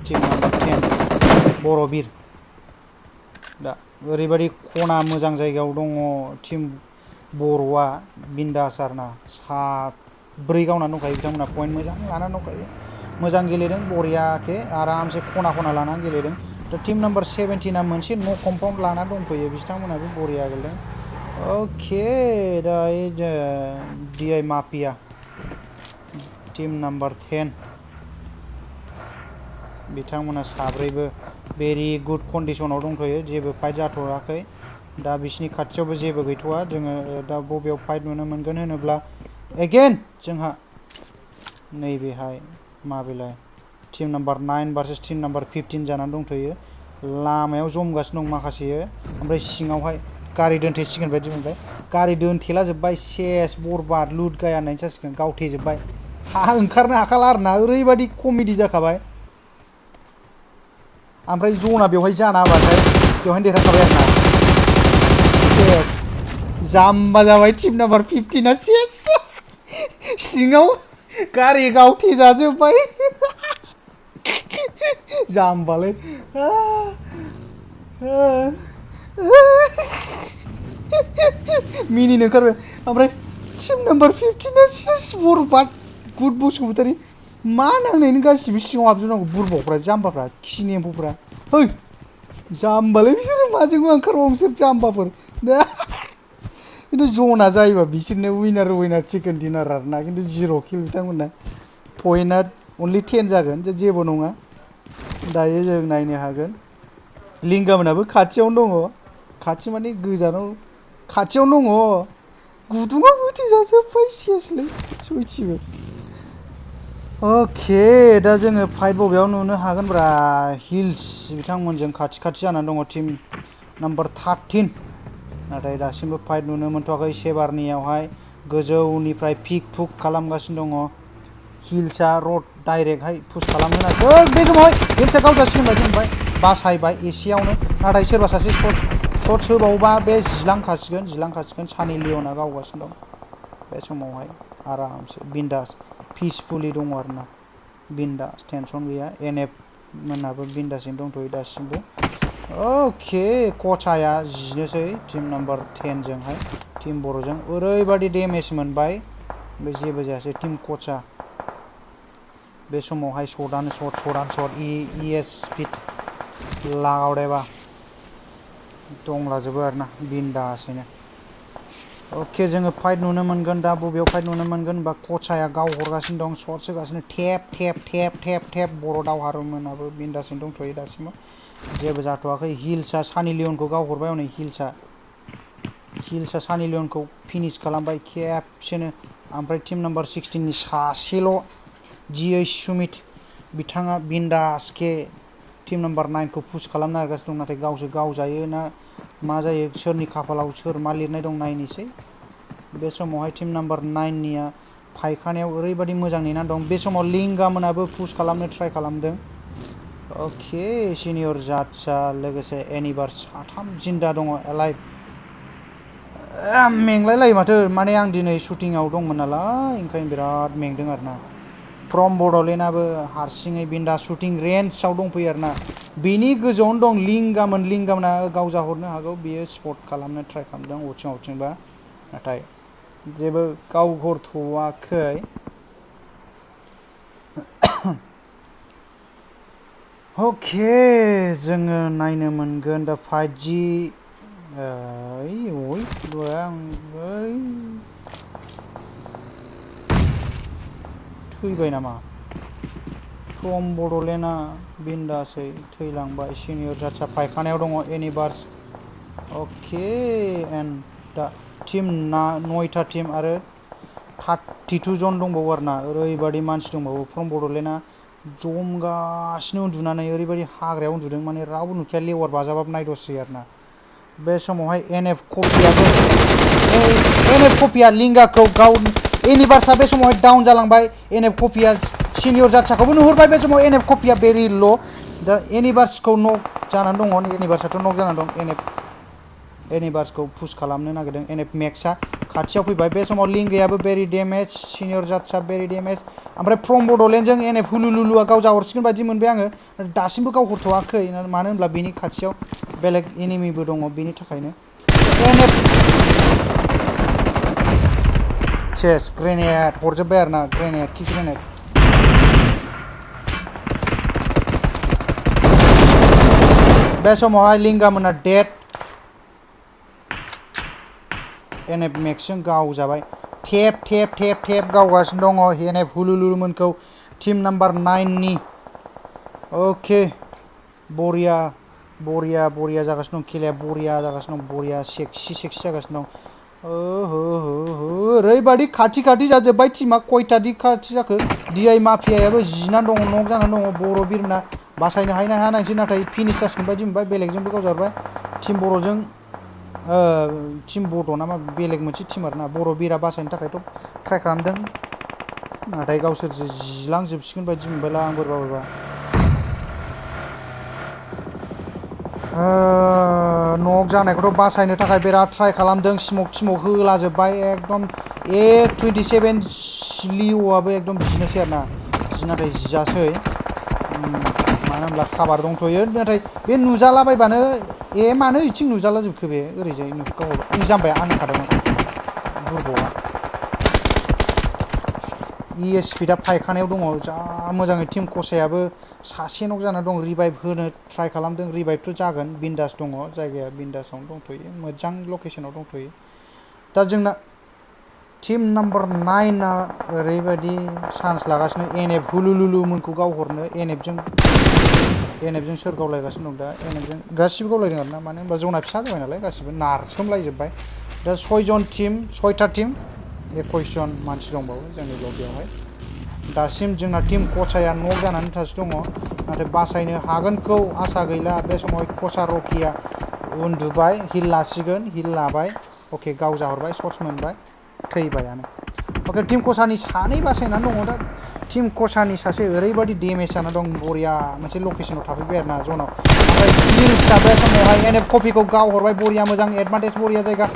Speaker 1: टीम नम्बर 10 बर'बिर दा ओरैबादि खना मोजां जायगायाव दङ टीम बर'आ बिन्दास आरोना साब्रै गावनानै दंखायो बिथांमोना पइन्ट मोजां लानानै दंखायो मोजां गेलेदों बरियाके आरामसे खना लानानै गेलेदों दा टीम नम्बर 17 आ मोनसे न' कम्पाउन्ड लाना दंफैयो बिथांमोनाबो बरिया गेलेदों ओके दा DI माफिया टीम नम्बर 10 बिथांमोना साब्रैबो भेरि गुड कन्डिशनाव दंथ'यो जेबो फाइट जाथ'वाखै दा बिसिनि खाथियावबो जेबो गैथ'वा जोङो दा बबेयाव फाइट नुनो मोनगोन होनोब्ला एगेन जोंहा नैबेहाय माबेलाय team number 9 versus team number 15 जानानै दंथ'यो लामायाव जमगासिनो दं माखासे ओमफ्राय सिङावहाय गारि दोनथेसिगोन बायदि मोनबाय गारि दोनथेला जोब्बाय सेस बरबाद लुट गाया होननाय जासिगोन गावथेजोब्बाय ओंखारनो हाखाला आरोना ओरैबादि कमेडि जाखाबाय ओमफ्राय जना बेवहाय जाना होबाथाय बेवहायनो देरहाखाबाय आरोना जाम्बा जाबाय टीम नम्बर 15 आ सेस सिङाव गारि गावथे जाजोब्बाय जाम्बालै मिनिनो ओंखारबाय ओमफ्राय टीम नम्बर 15 आ सेस बरबाद गुड बसुमतारी मा नांनायनि गासिबो सिङाव हाबजोबनांगौ बुरबावफ्रा जाम्बाफ्रा खिनि एम्फौफ्रा जाम्बालै बिसोरो माजोंबो ओंखारबावो बिसोर जाम्बाफोर खिन्थु जना जायोबा बिसोरनो उइनार चिकेन डिनार आरोना खिन्थु 0 किल बिथांमोना पइन्टआ अनलि 10 जागोन जेबो नङा दायो जों नायनो हागोन लिंगामोनाबो खाथियावनो दङ खाथि माने गोजानाव खाथियावनो दङ गुदुङाव होथेजाजोब्बाय सेसलै सयथिबो ओके दा जोङो फाइट बबेयाव नुनो हागोनब्रा हिल्स बिथांमोनजों खाथि जानानै दङ टीम नम्बर 13 नाथाय दासिमबो फाइट नुनो मोनथ'वाखै सेबारनियावहाय गोजौनिफ्राय पिक फुक खालामगासिनो दङ हिल्सआ रड डाइरेक्टहाय पुश खालामनो नागिरदों बे समावहाय हिल्सआ गावजासिगोन बायदि मोनबाय बासायबाय एसेयावनो नाथाय सोरबा सासे शट होबावोबा बे जिलांखासिगोन सानि लियना गावगासिनो दं बे समावहाय आरामसे बिन्दास पिसफुलि दङ आरोना बिन्दास टेनसन गैया एनएफ मोनाबो बिन्दासैनो दंथ'यो दासिमबो ओके कचाया जिनोसै टीम नम्बर 10 जोंहाय टीम बर'जों ओरैबादि डेमेज मोनबाय बे जेबो जायासै टीम कचा बे समावहाय शटानो शट इएस स्पिड लागावदेबा दंलाजोबो आरोना बिन्दासैनो ओके जोङो फाइट नुनो मोनगोन दा बबेयाव फाइट नुनो मोनगोन होनबा कचाया गाव हरगासिनो दं शट सोगासिनो टेप बर' दावहारुमोनाबो बिन्दासैनो दंथ'यो दासिमबो जेबो जाथ'वाखै हिल्सआ सानि लियनखौ गाव हरबाय हनै हिल्सआ सानि लियनखौ फिनिश खालामबाय खेबसेनो ओमफ्राय टीम नम्बर 16 नि सासेल' जिएच सुमित बिथाङा बिन्दास के टीम नम्बर 9 खौ पुश खालामनो नागिरगासिनो दं नाथाय गावसो गावजायो ना मा जायो सोरनि खाफालाव सोर मा लिरनाय दं नायनोसै बे समावहाय टीम नम्बर 9 निया फायखानायाव ओरैबादि मोजां नेना दं बे समाव लिंगा मोनाबो पुश खालामनो ट्राइ खालामदों ओके सिनियर जादसा लोगोसे एनिभार साथाम जिन्दा दङ एलाइभ मेंलाय लायो माथो माने आं दिनै शुटिंआव दंमोन नालाय ओंखायनो बिराद मेंदों आरोना फ्रम बड'लेण्डआबो हारसिङै बिन्दा शुटिं रेन्जआव दंफैयो आरोना बेनि गोजौआवनो दं लिंगामोना गावजा हरनो हागौ बियो स्पट खालामनो ट्राइ खालामदों अथिंबा नाथाय जेबो गाव हरथ'वाखै ओके जोङो नायनो मोनगोन दा 5G थैबाय नामा फ्रम बड'लेण्डआ बिन्दासै थैलांबाय सिनियर जादसा फायखानायाव दङ एनिभार्स ओके एन्ड दा टीम 9था टीम आरो 32 जन दंबावो आरोना ओरैबादि मानसि दंबावो फ्रम बड'लेण्डआ जमगासिनो उन्दुनानै ओरैबादि हाग्रायाव उन्दुदों माने रावबो नुखाया लेवार बाजाबाबो नायदसै आरोना बे समावहाय एनएफ कपिया लिंगाखौ गाव एनिभार्सआ बे समावहाय डाउन जालांबाय एनएफ कपिया सिनियर जादसाखौबो नुहुरबाय बे समाव एनएफ कपिया भेरि ल' दा एनिभार्सखौ नक जानानै दङ एनिभार्सआथ' नक जानानै दं एनिभार्सखौ पुश खालामनो नागिरदों एनएफ मेक्सआ खाथियाव फैबाय बे समाव लिंगायाबो भेरि डेमेज सिनियर जादसा भेरि डेमेज ओमफ्राय फ्रम बड'लेण्डजों एनएफ हुलुलुलुआ गाव जाहरसिगोन बायदि मोनबाय आङो दासिमबो गाव हरथ'वाखै मानो होनब्ला बेनि खाथियाव बेलेग एनिमिबो दङ बेनि थाखायनो एनएफ चेस ग्रेनेड हरजोब्बाय आरोना ग्रेनेड बे समावहाय लिंगामोना डेड एनएफ मेक्सजों गावजाबाय टेप गावगासिनो दङ एनएफ हुलुलुलुमोनखौ टीम नम्बर 9 नि ओके बरिया जागासिनो दं खेलाया बरिया जागासिनो दं बरिया सेक्सि जागासिनो दं ओरैबादि खाथि जाजोब्बाय टीमा खयथादि खाथि जाखो डिआइ माफियायाबो जिनानै दङ नक जानानै दङ बर' बिरना बासायनो हायो ना हाया नायनोसै नाथाय फिनिश जासिगोन बायदि मोनबाय बेलेगजोंबो गावजाबाय टीम बर'जों टीम बड' नामा बेलेग मोनसे टीम आरोना बर' बिरा बासायनो थाखायथ' ट्राइ खालामदों नाथाय गावसोरसो जिलांजोबसिगोन बायदि मोनबायला आं बोरैबा नक जानायखौथ' बासायनो थाखाय बिराद ट्राइ खालामदों स्मक होलाजोब्बाय एकदम A27 लिअ'आबो एकदम जिनोसै आरोना नाथाय जियासै मानो होनब्ला काभार दंथ'यो नाथाय बे नुजालाबायबानो मानो इथिं नुजाला जोबखो बे ओरैजाय नुगाव जाम्बाय आं होनखादोंमोन दुरब'आ इएस स्पिडआ फायखानायाव दङ जा मोजाङै टीम कचायाबो सासे नक जाना दं रिभाइभ होनो ट्राइ खालामदों रिभाइभथ' जागोन बिन्दास दङ जायगाया बिन्दासावनो दंथ'यो मोजां लकेसनाव दंथ'यो दा जोंना टीम नम्बर 9आ ओरैबायदि चान्स लागासिनो एनएफ हुलुलुलुमोनखौ गावहरनो एनएफजों सोर गावलायगासिनो दं दा एनएफजों गासिबो गावलायदों आरोना मानो होनबा जना फिसा जाबाय नालाय गासिबो नारसोमलायजोब्बाय दा 6था टीम 21 जन मानसि दंबावो जोंनि लबियावहाय दासिम जोंना टीम कचाया नक जानानै थासो दङ नाथाय बासायनो हागोनखौ आसा गैला बे समाव कचा रकिया उन्दुबाय हिल लाबाय अके गाव जाहरबाय शट्स मोनबाय थैबायानो अके टीम कचानि सानै बासायनानै दङ दा टीम कचानि सासे ओरैबायदि डेमेज जाना दं बरिया मोनसे लकेसनाव थाफैबाय आरोना जनाव ओमफ्राय हिल्सआ बे समावहाय एनएफ कपिखौ गावहरबाय बरिया मोजां एडभान्टेज बरिया जायगा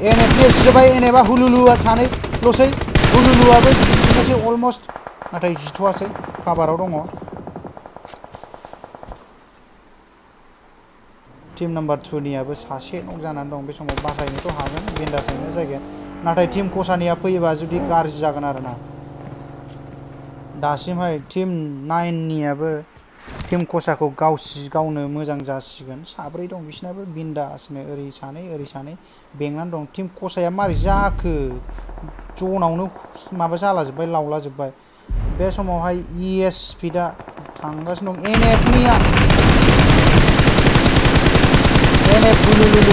Speaker 1: एनएफ जोबाय एनएफआ हुलुलुआ सानैल'सै हुलुलुआबो जिनोसै अलमस्ट नाथाय जिथ'आसै काभाराव दङ टीम नम्बर 2 नियाबो सासे नक जानानै दं बे समाव बासायनोथ' हागोन बिन्दासैनो जायगाया नाथाय टीम कोचानिया फैयोबा जुदि गाज्रि जागोन आरोना दासिमहाय टीम 9 नियाबो टीम कोचाखौ गावनो मोजां जासिगोन साब्रै दं बिसिनाबो बिन्दासनो ओरै सानै बेंनानै दं टीम कोचाया मारै जाखो जनावनो माबा जालाजोब्बाय लावलाजोब्बाय बे समावहाय ES स्पिडा थांगासिनो दं NF हुलुलुलु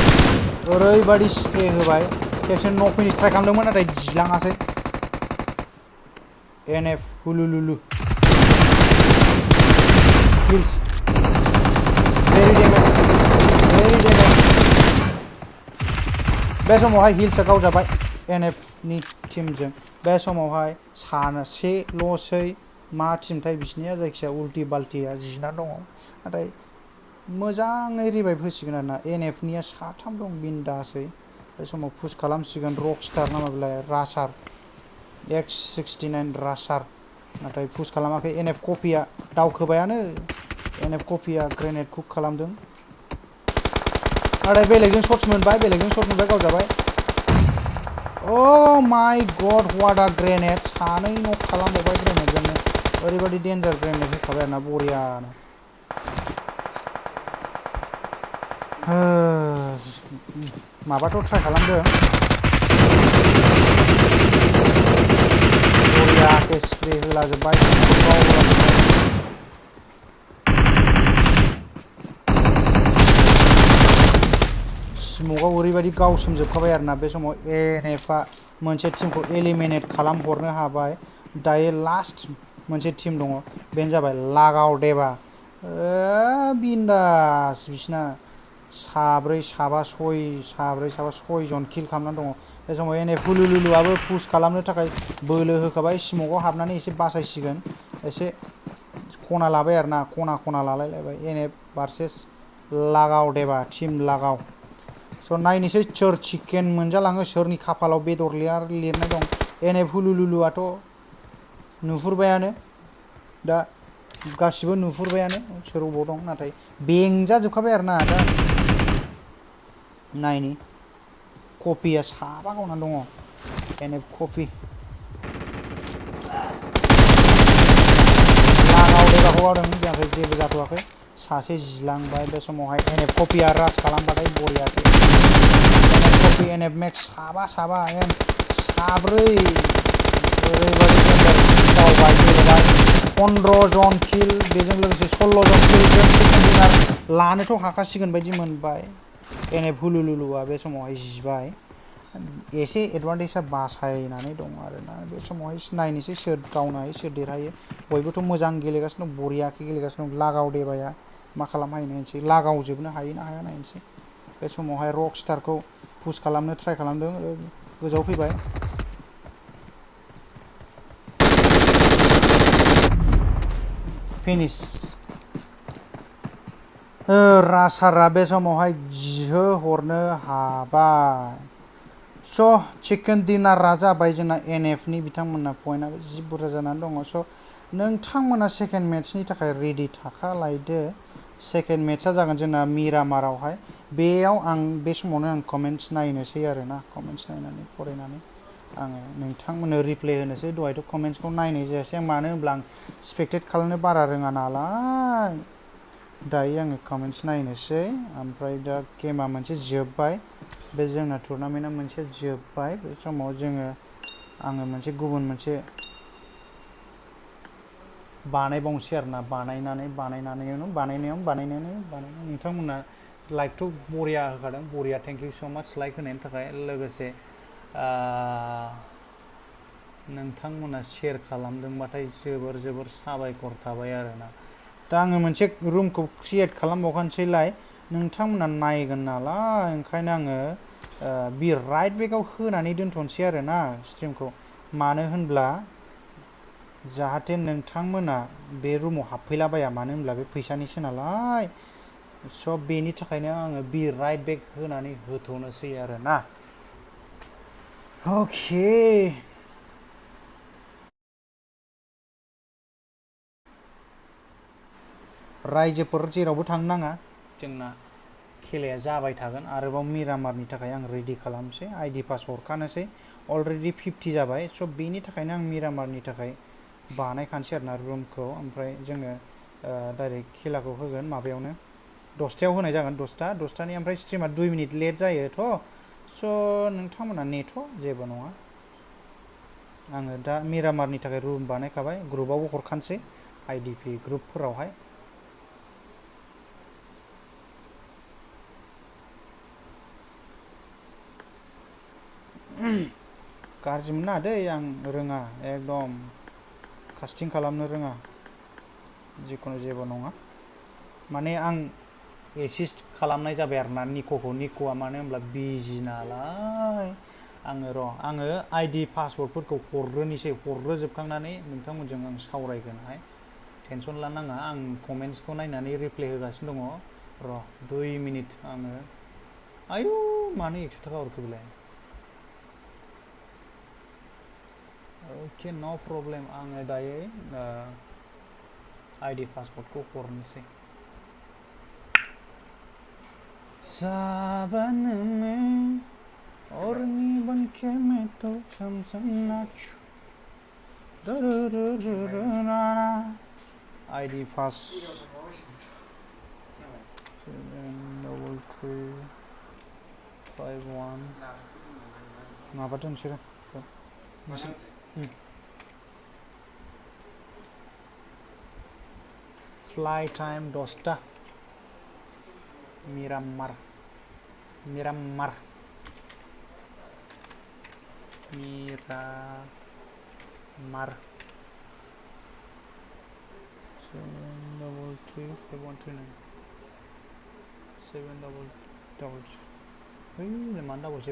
Speaker 1: ओरैबायदि स्प्रे होबाय खेबसे नक फैनो ट्राइ खालामदोंमोन नाथाय जिलाङासै NF हुलुलुलु kills very damage बे समावहाय हिल्सआ गावजाबाय NF नि टीमजों बे समावहाय सासेल'सै मा टीमथाय बिसिनिया जायखिया उल्टि बाल्टिया जिना दङ नाथाय मोजाङै रिभाइभ होसिगोन आरोना NF निया साथाम दं बिन्दासै बे समाव पुश खालामसिगोन रकस्टार ना माबालाय रासार X69 रासार नाथाय पुश खालामाखै NF कपिया दावखोबायानो NF कपिया ग्रेनेड कुक खालामदों नाथाय बेलेगजों शट्स मोनबाय गावजाबाय ओ माय गड व्हाट आ ग्रेनेड सानै नक खालामबावबाय ग्रेनेडजोंनो ओरैबायदि डेन्जार ग्रेनेड होखाबाय आरोना बरियानो माबाथ' ट्राइ खालामदों बरियाके स्प्रे होलाजोब्बाय स्मकआव ओरैबायदि गावसोमजोबखाबाय आरोना बे समाव NFआ मोनसे टीमखौ एलिमिनेट खालामहरनो हाबाय दायो लास्ट मोनसे टीम दङ बेनो जाबाय लागाव देबा बिन्दास बिसिना साब्रै साबा सयजन किल खालामनानै दङ बे समाव NF हुलुलुलुआबो पुश खालामनो थाखाय बोलो होखाबाय स्मकआव हाबनानै एसे बासायसिगोन एसे खना लाबाय आरोना खना लालायलायबाय NF भार्सेस लागाव देबा टीम लागाव स' नायनोसै सोर चिकेन मोनजालाङो सोरनि खाफालाव बेदर लिरनाय दं NF हुलुलुलुआथ' नुहुरबायानो दा गासिबो नुहुरबायानो सोर अबाव दं नाथाय बेंजाजोबखाबाय आरोना दा नायनि कपिया साबा गावनानै दङ NF कपि लागाव देबाखौ गावदों नाथाय जेबो जाथ'वाखै सासे जिलांबाय बे समावहाय NF कपिया रास खालामबाथाय बरियाके NF कपि NF मेक्स साब्रै ओरैबायदि गावबाय गेलेबाय 15 जन किल बेजों लोगोसे 16 जन किलजों सेकेन्ड विनार लानोथ' हाखासिगोन बायदि मोनबाय NF हुलुलुलुआ बे समावहाय जिबाय एसे एडभान्टेजआ बासायनानै दं आरोना बे समावहाय नायनोसै सोर गावनो हायो सोर देरहायो बयबोथ' मोजां गेलेगासिनो दं बरियाके गेलेगासिनो दं लागाव देबाया मा खालामहायो नायनोसै लागावजोबनो हायो ना हाया नायनोसै बे समावहाय रकस्टारखौ पुश खालामनो ट्राइ खालामदों गोजौआव फैबाय फिनिश रासारा बे समावहाय जिहोहरनो हाबाय स' चिकेन डिनारा जाबाय जोंना NF नि बिथांमोनना पइन्टआबो जि बुरजा जानानै दङ स' नोंथांमोना सेकेन्ड मेट्चनि थाखाय रेडि थाखालायदो सेकेन्ड मेट्चआ जागोन जोंना मिरामारावहाय बेयाव आं बे समावनो आं कमेन्ट्स नायनोसै आरोना कमेन्ट्स नायनानै फरायनानै आङो नोंथांमोननो रिप्लाय होनोसै दहायथ' कमेन्ट्सखौ नायनाय जायासै आं मानो होनब्ला आं स्पेक्टेट खालामनो बारा रोङा नालाय दायो आङो कमेन्ट्स नायनोसै ओमफ्राय दा गेमा मोनसे जोब्बाय बे जोंना टुर्नामेन्टआ मोनसे जोब्बाय बे समाव आङो मोनसे गुबुन मोनसे बानायबावनोसै आरोना बानायनायावनो नोंथांमोना लाइकथ' बरिया होखादों बरिया थेंक इउ स' माच लाइक होनायनि थाखाय लोगोसे नोंथांमोना शेयार खालामदोंबाथाय जोबोर साबायखर थाबाय आरोना दा आङो मोनसे रुमखौ क्रिएट खालामबावखानोसैलाय नोंथांमोना नायगोन नालाय ओंखायनो आङो बि राइट बेकआव होनानै दोनथ'नोसै आरोना स्ट्रिमखौ मानो होनब्ला जाहाथे नोंथांमोना बे रुमाव हाबफैलाबाया मानो होनब्ला बे फैसानिसो नालाय स' बेनि थाखायनो आङो बि राइट बेक होनानै होथ'नोसै आरोना अके रायजोफोर जेरावबो थांनो नाङा जोंना खेलाया जाबाय थागोन आरोबाव मिरामारनि थाखाय आं रेडि खालामसै आइडि पास हरखानोसै अलरेडि 50 जाबाय स' बेनि थाखायनो आं मिरामारनि थाखाय बानायखानोसै आरोना रुमखौ ओमफ्राय जोङो डाइरेक्ट खेलाखौ होगोन माबायावनो 10टायाव होनाय जागोन 10टानि ओमफ्राय स्ट्रिमा 2 मिनिट लेट जायोथ' स' नोंथांमोना नेथ' जेबो नङा आङो दा मिरामारनि थाखाय रुम बानायखाबाय ग्रुपावबो हरखानोसै आइडिपि ग्रुपफोरावहाय गाज्रि मोननाङा दै आं रोङा एकदम कास्टिं खालामनो रोङा जिखुनु जेबो नङा माने आं एसिस्ट खालामनाय जाबाय आरोना निक'आ मानो होनब्ला बिजि नालाय आङो आइडि पासवर्डफोरखौ हरग्रोजोबखांनानै नोंथांमोनजों आं सावरायगोनहाय टेनसन लानाङा आं कमेन्ट्सखौ नायनानै रिप्लाय होगासिनो दङ र' 2 मिनिट आङो आयु मानो 100 थाखा हरखो बेलाय अके न' प्रब्लेम आङो दायो आइडि पासवर्डखौ हरनोसै साबन में औरनी बनके मैं तो चमचमना आइडि पास 73351 माबा दोनसै फ्लाइ टाइम 10टा मिरामार मिरामार 7335139 733 मानो डाबल 7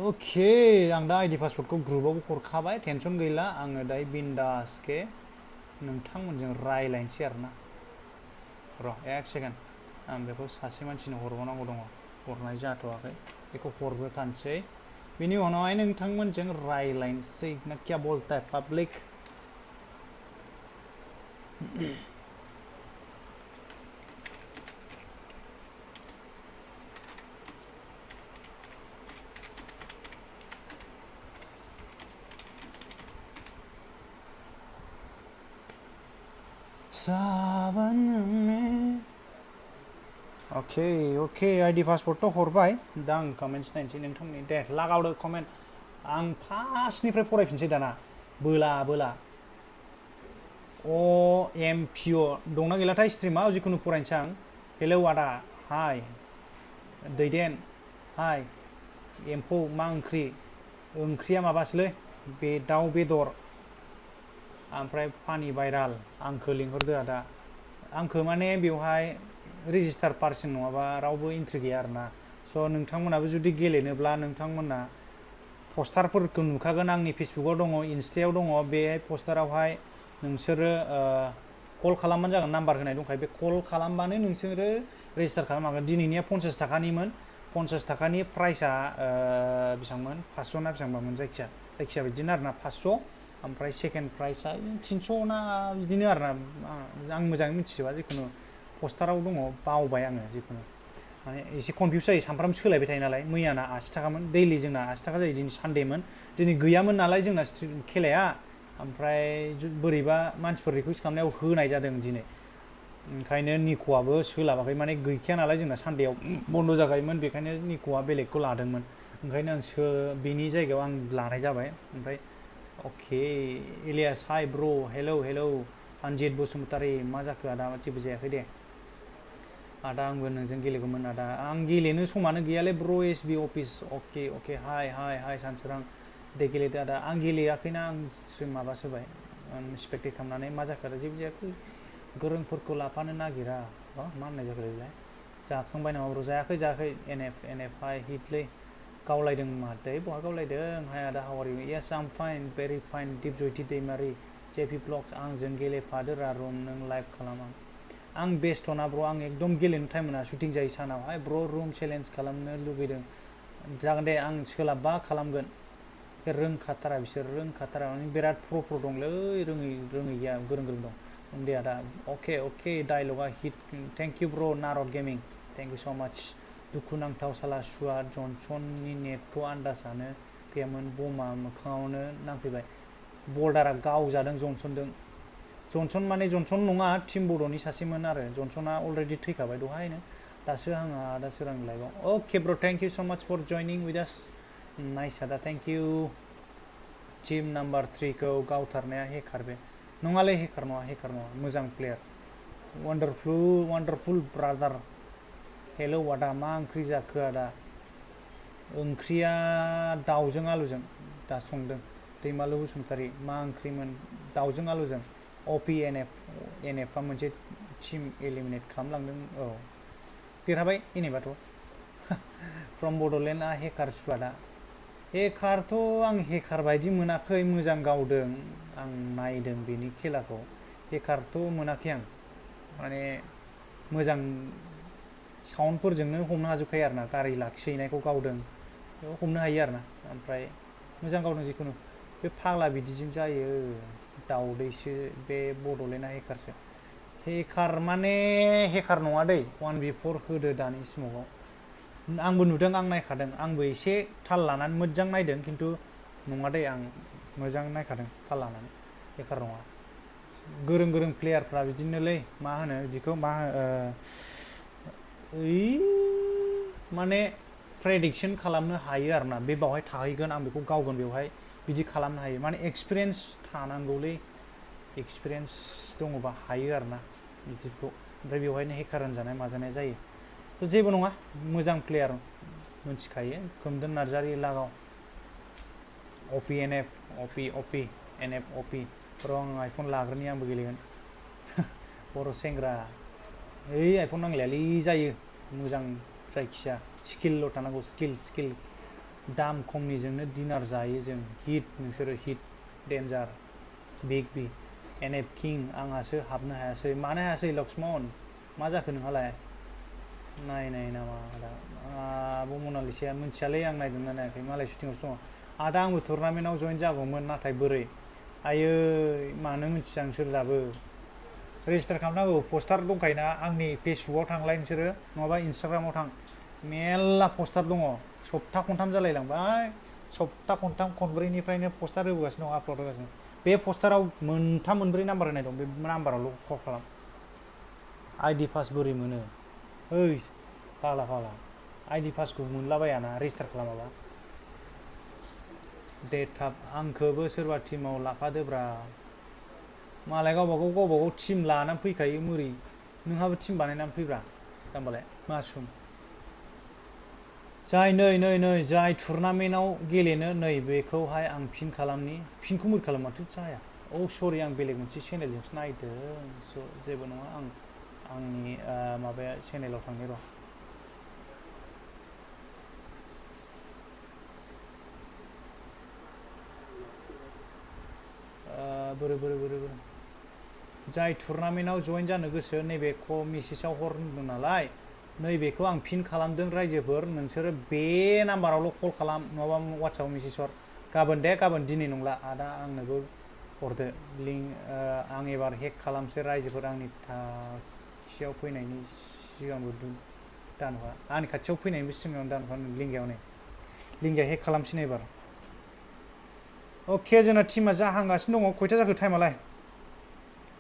Speaker 1: अके आं दा आइडि पासवर्डखौ ग्रुपावबो हरखाबाय टेनसन गैला आङो दायो बिन्दासके नोंथांमोनजों रायलायनोसै आरोना र' 1 सेकेन्ड आं बेखौ सासे मानसिनो हरबावनांगौ दङ हरनाय जाथ'वाखै बेखौ हरग्रोखानोसै बेनि उनावहाय नोंथांमोनजों रायलायनोसै ना क्या बोलता है पाब्लिक सावन में अके आइडि पासवर्डथ' हरबाय दा आं कमेन्ट्स नायनोसै नोंथांमोननि दे लागावदो कमेन्ट आं फार्स्टनिफ्राय फरायफिनसै दाना बोला OMPO दंना गैलाथाय स्ट्रिमाव जिखुनु फरायनोसै आं हेलौ आदा हाय दैदेन हाय एम्फौ मा ओंख्रिया माबासोलै बे दाउ बेदर ओमफ्राय फानि भाइराल आंखौ लिंहरदो आदा आंखौ माने बेवहाय रेजिस्टार पार्सन नङाबा रावबो एन्ट्रि गैया आरोना स' नोंथांमोनाबो जुदि गेलेनोब्ला नोंथांमोना पस्टारफोरखौ नुखागोन आंनि फेसबुकाव दङ इन्स्टायाव दङ बे पस्टारावहाय नोंसोरो कल खालामबानो जागोन नाम्बार होनाय दंखायो बे कल खालामबानो नोंसोरो रेजिस्टार खालामनो हागोन दिनैनिया 50 थाखानिमोन 50 थाखानि प्राइसआ बेसेबांमोन 500 ना बेसेबांबामोन जायखिया बिदिनो आरोना 500 ओमफ्राय सेकेन्ड प्राइसआ 300 ना बिदिनो आरोना आं मोजाङै मिथिजोबा जिखुनु पस्टाराव दङ बावबाय आङो जिखुनु माने एसे कनफिउस जायो सानफ्रामबो सोलायबाय थायो नालाय मैयाना 80 थाखामोन दैलि जोंना 80 थाखा जायो दिनै सानडेमोन दिनै गैयामोन नालाय जोंना खेलाया ओमफ्राय बोरैबा मानसिफोर रिकुवेस्ट खालामनायाव होनाय जादों दिनै ओंखायनो निक'आबो सोलाबाखै माने गैखाया नालाय जोंना सानडेयाव बन्द' जाखायोमोन बेखायनो निक'आ बेलेगखौ लादोंमोन ओंखायनो आं बेनि जायगायाव आं लानाय जाबाय ओमफ्राय अके इलियास हाय ब्र हेलौ अनजित बसुमतारी मा जाखो आदा जेबो जायाखै दे आदा आंबो नोंजों गेलेगौमोन आदा आं गेलेनो समानो गैयालै ब्र एसबि अफिस अके हाय सानसोरां दे गेलेदो आदा आं गेलेयाखैना आं माबासो होबाय स्पेक्टेट खालामनानै मा जाखो आदा जेबो जायाखै गोरोंफोरखौ लाफानो नागिरा मा होननाय जाखो बेलाय जाखांबाय नामा ब्र जायाखै एनएफ हाय हिटलै गावलायदों माथो बहा गावलायदों हाय आदा हाउ आर इउ येस आम फाइन भेरि फाइन दिपजयति दैमारि जेपि ब्लग्स आंजों गेलेफादोरा रुम नों लाइभ खालामा आं बेस्ट'ना ब्र आं एकदम गेलेनो टाइम मोना शुटिं जायो सानावहाय ब्र रुम चेलेन्ज खालामनो लुगैदों जागोन दे आं सोलाबबा खालामगोन रोंखाथारा बिसोर माने बिराद प्र' दंलै रोङै गैया गोरों दं उन्दै आदा अके डायलगा हिट थेंक यू ब्र नारद गेमिं थेंक यू स' माच दुखुनांथाव साला सुवा जनसननि नेटखौ आन्दाजानो गैयामोन बमा मोखाङावनो नांफैबाय बल्डारा गावजादों जनसन माने जनसन नङा टिम बड'नि सासेमोन आरो जनसना अलरेडि थैखाबाय दहायनो दासो आङो आदा सोरां लाइभआव अके ब्र थेंक यू स' माच फर जयनिं विथ आस नाइस आदा थेंक यू टीम नाम्बार 3 खौ गावथारनाया हेकार बे नङालै हेकार नङा मोजां प्लेयार वान्डारफुल ब्रादार हेलौ आदा मा ओंख्रि जाखो आदा ओंख्रिया दाउजों आलुजों दा संदों दैमालु बसुमतारी मा ओंख्रिमोन दाउजों आलुजों एनएफआ मोनसे टिम एलिमिनेट खालामलांदों औ देरहाबाय एनएफआथ' फ्रम बड'लेण्डआ हेकार सुवादा हेकारथ' आं हेकार बायदि मोनाखै मोजां गावदों आं नायदों बेनि खेलाखौ हेकारथ' मोनाखै आं माने मोजां साउन्डफोरजोंनो हमनो हाजोबखायो आरोना गारि लाखिहैनायखौ गावदों बेयाव हमनो हायो आरोना ओमफ्राय मोजां गावदों जिखुनु बे फाग्ला बिदिजों जायो दाउदैसो बे बड'लेण्डआ हेकारसो हेकार माने हेकार नङा दै 1v4 होदो दानि स्मकआव आंबो नुदों आं नायखादों आंबो एसे थाल लानानै मोजां नायदों खिन्थु नङा दै आं मोजां नायखादों थाल लानानै हेकार नङा गोरों प्लेयारफ्रा बिदिनोलै मा होनो बिदिखौ मा माने प्रेडिक्सन खालामनो हायो आरोना बे बावहाय थाहैगोन आं बेखौ गावगोन बेवहाय बिदि खालामनो हायो माने एक्सपिरियेन्स थानांगौलै एक्सपिरियेन्स दङबा हायो आरोना बिदिखौ ओमफ्राय बेवहायनो हेकार होनजानाय माजानाय जायो थ' जेबो नङा मोजां प्लेयार मोनथिखायो खोमदोन नार्जारि लागाव अपि र' आं आइफन लाग्रोनि आंबो गेलेगोन बर' सेंग्रा ओइ आइफन नांलायालै जायो मोजां जायखिया स्किलल' थानांगौ स्किल दाम खमनिजोंनो डिनार जायो जों हिट नोंसोरो हिट डेन्जार बिग एनएफ किं आंहासो हाबनो हायासै मानो हायासै लक्ष्मन मा जाखो नोंहालाय नायनाय नामा आदा आब' मनालिसाया मिथियालै आं नायदोंना नायाखै मालाय शुटिंआवसो दङ आदा आंबो टुर्नामेन्टआव जइन जागौमोन नाथाय बोरै आयै मानो मिथिया नोंसोर दाबो रेजिस्टार खालामनांगौ पस्टार दंखायोना आंनि फेसबुकआव थांलाय नोंसोरो नङाबा इन्सटाग्रामाव थां मेल्ला पस्टार दङ सप्ता खनथाम जालायलांबाय सप्ता खनथाम खनब्रैनिफ्रायनो पस्टार होबोगासिनो दं आपल'ड होगासिनो बे पस्टाराव मोनथाम मोनब्रै नाम्बार होनाय दं बे नाम्बारावल' कल खालाम आइडि पास बोरै मोनो ओइ फाग्ला आइडि पासखौ मोनलाबायाना रेजिस्टार खालामाबा दे थाब आंखौबो सोरबा टिमाव लाफादोब्रा मालाय गावबागाव टिम लानानै फैखायो मोरै नोंहाबो टिम बानायनानै फैब्रा जाम्बालाय मासुम जाय नै जाय टुर्नामेन्टआव गेलेनो नै बेखौहाय आं पिन खालामनि पिनखौ मोरै खालामाथ' जाया औ सरि आं बेलेग मोनसे चेनेलजोंसो नायदों स' जेबो नङा आं आंनि माबाया चेनेलाव थांनि र' बोरै जाय टुर्नामेन्टआव जइन जानो गोसो नैबेखौ मेसेजाव हर होनदों नालाय नैबेखौ आं पिन खालामदों रायजोफोर नोंसोरो बे नाम्बारावल' कल खालाम नङाबा वाट्सआपआव मेसेज हर गाबोन दिनै नंला आदा आंनोबो हरदो लिंक आं एबार हेक खालामसै रायजोफोर आंनि खाथियाव फैनायनि सिगांबो दानहरा आंनि खाथियाव फैनायनिबो सिगां दानहरा लिंकआ हेक खालामसै एबार अके जोंना टिमा जाहांगासिनो दङ खयथा जाखो टाइमालाय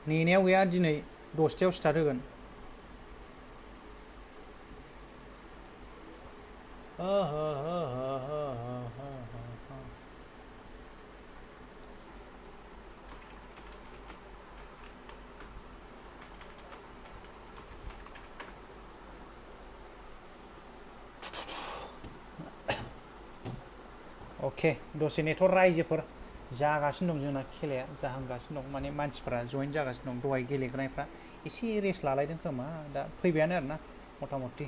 Speaker 1: नेनायाव गैया दिनै 10टायाव स्टार्ट होगोन अके दसे नेथ' रायजोफोर जागासिनो दं जोंना खेलाया जाहांगासिनो दं माने मानसिफ्रा जइन जागासिनो दं दहाय गेलेग्राफ्रा एसे रेस्ट लालायदों खोमा दा फैबायानो आरोना मथा मथि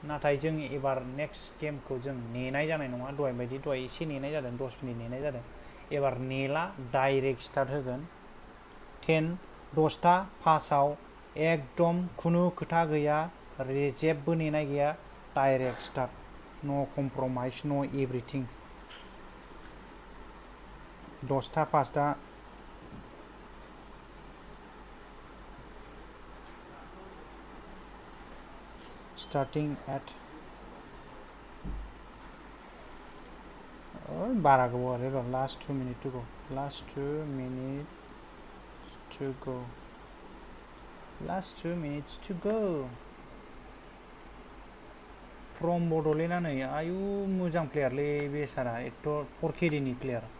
Speaker 1: नाथाय जों एबार नेक्स्ट गेमखौ जों नेनाय जानाय नङा दहाय एसे नेनाय जादों 10 मिनिट नेनाय जादों एबार नेला डाइरेक्ट स्टार्ट होगोन 10टा पासाव एकदम खुनु खोथा गैया जेबो नेनाय गैया डाइरेक्ट स्टार्ट नो कमप्रमाइज नो एभ्रिथिं 10टा पासटा starting at बारा गोबाव आरो र' last 2 minutes to go last 2 minutes to go last 2 minutes to go from Bodoland नै आयु मोजां प्लेयारलै बे सारा एथ' 4KD नि प्लेयार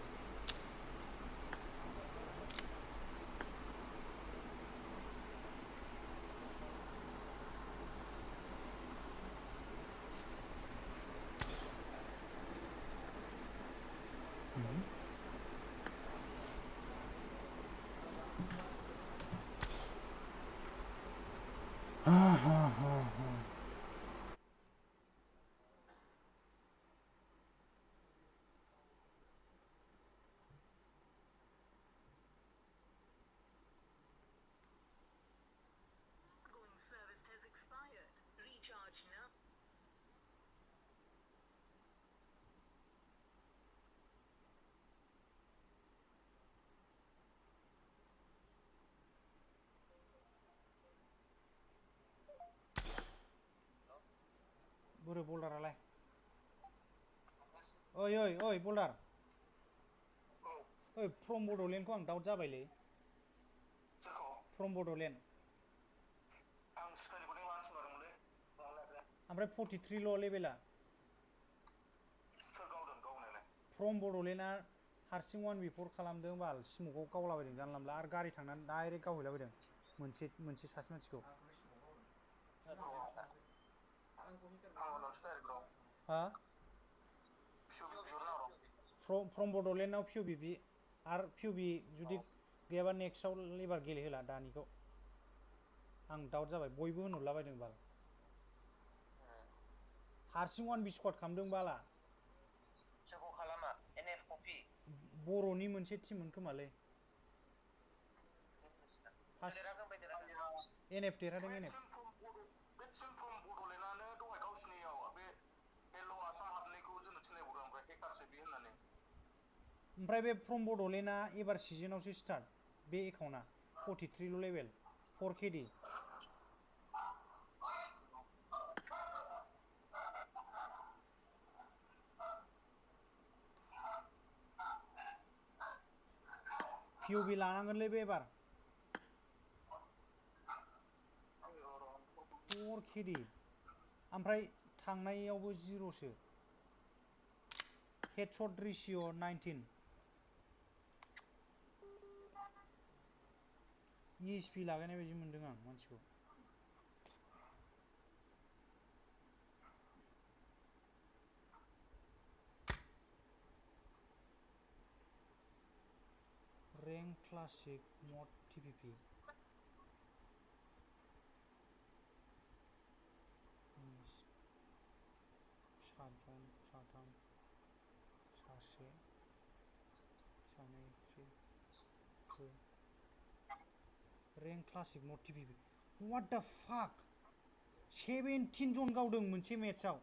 Speaker 1: बोरो बल्डारालाय ओइ ओइ ओइ बल्डार ओइ फ्रम बड'लेण्डखौ आं डाउट जाबायलै फ्रम बड'लेण्ड ओमफ्राय 43 ल' लेभेला फ्रम बड'लेण्डआ हारसिं 1v4 खालामदों बाल स्मकआव गावलाबायदों जानला मोनला आरो गारि थांनानै डाइरेक्ट गावहैलाबायदों मोनसे सासे मानसिखौ हा फ्रम बड'लेण्डआव पिअबि आरो पिअबि जुदि गैयाबा नेक्स्टआव एबार गेलेहोला दानिखौ आं डाउट जाबाय बयबो होनहरलाबायदों बाल हारसिं 1v स्क्वाड खालामदों बाला बर'नि मोनसे टिममोन खोमालै एनएफ देरहादों एनएफ ओमफ्राय बे फ्रम बड'लेण्डआ एबार सिजनावसो स्टार्ट बे एकाउन्टआ 43 ल' लेभेल 4KD पिअबि लानांगोनलै बे एबार 4KD ओमफ्राय थांनायावबो 0सो हेडशट रेशिअ 19 ESP लागायनाय बायदि मोनदों आं मानसिखौ रैंक क्लासिक मड टिपिपि सातजन साथाम सासे सानै रैंक क्लासिक मड टिपिपि व्हाट द फाक 17 जन गावदों मोनसे मेट्सआव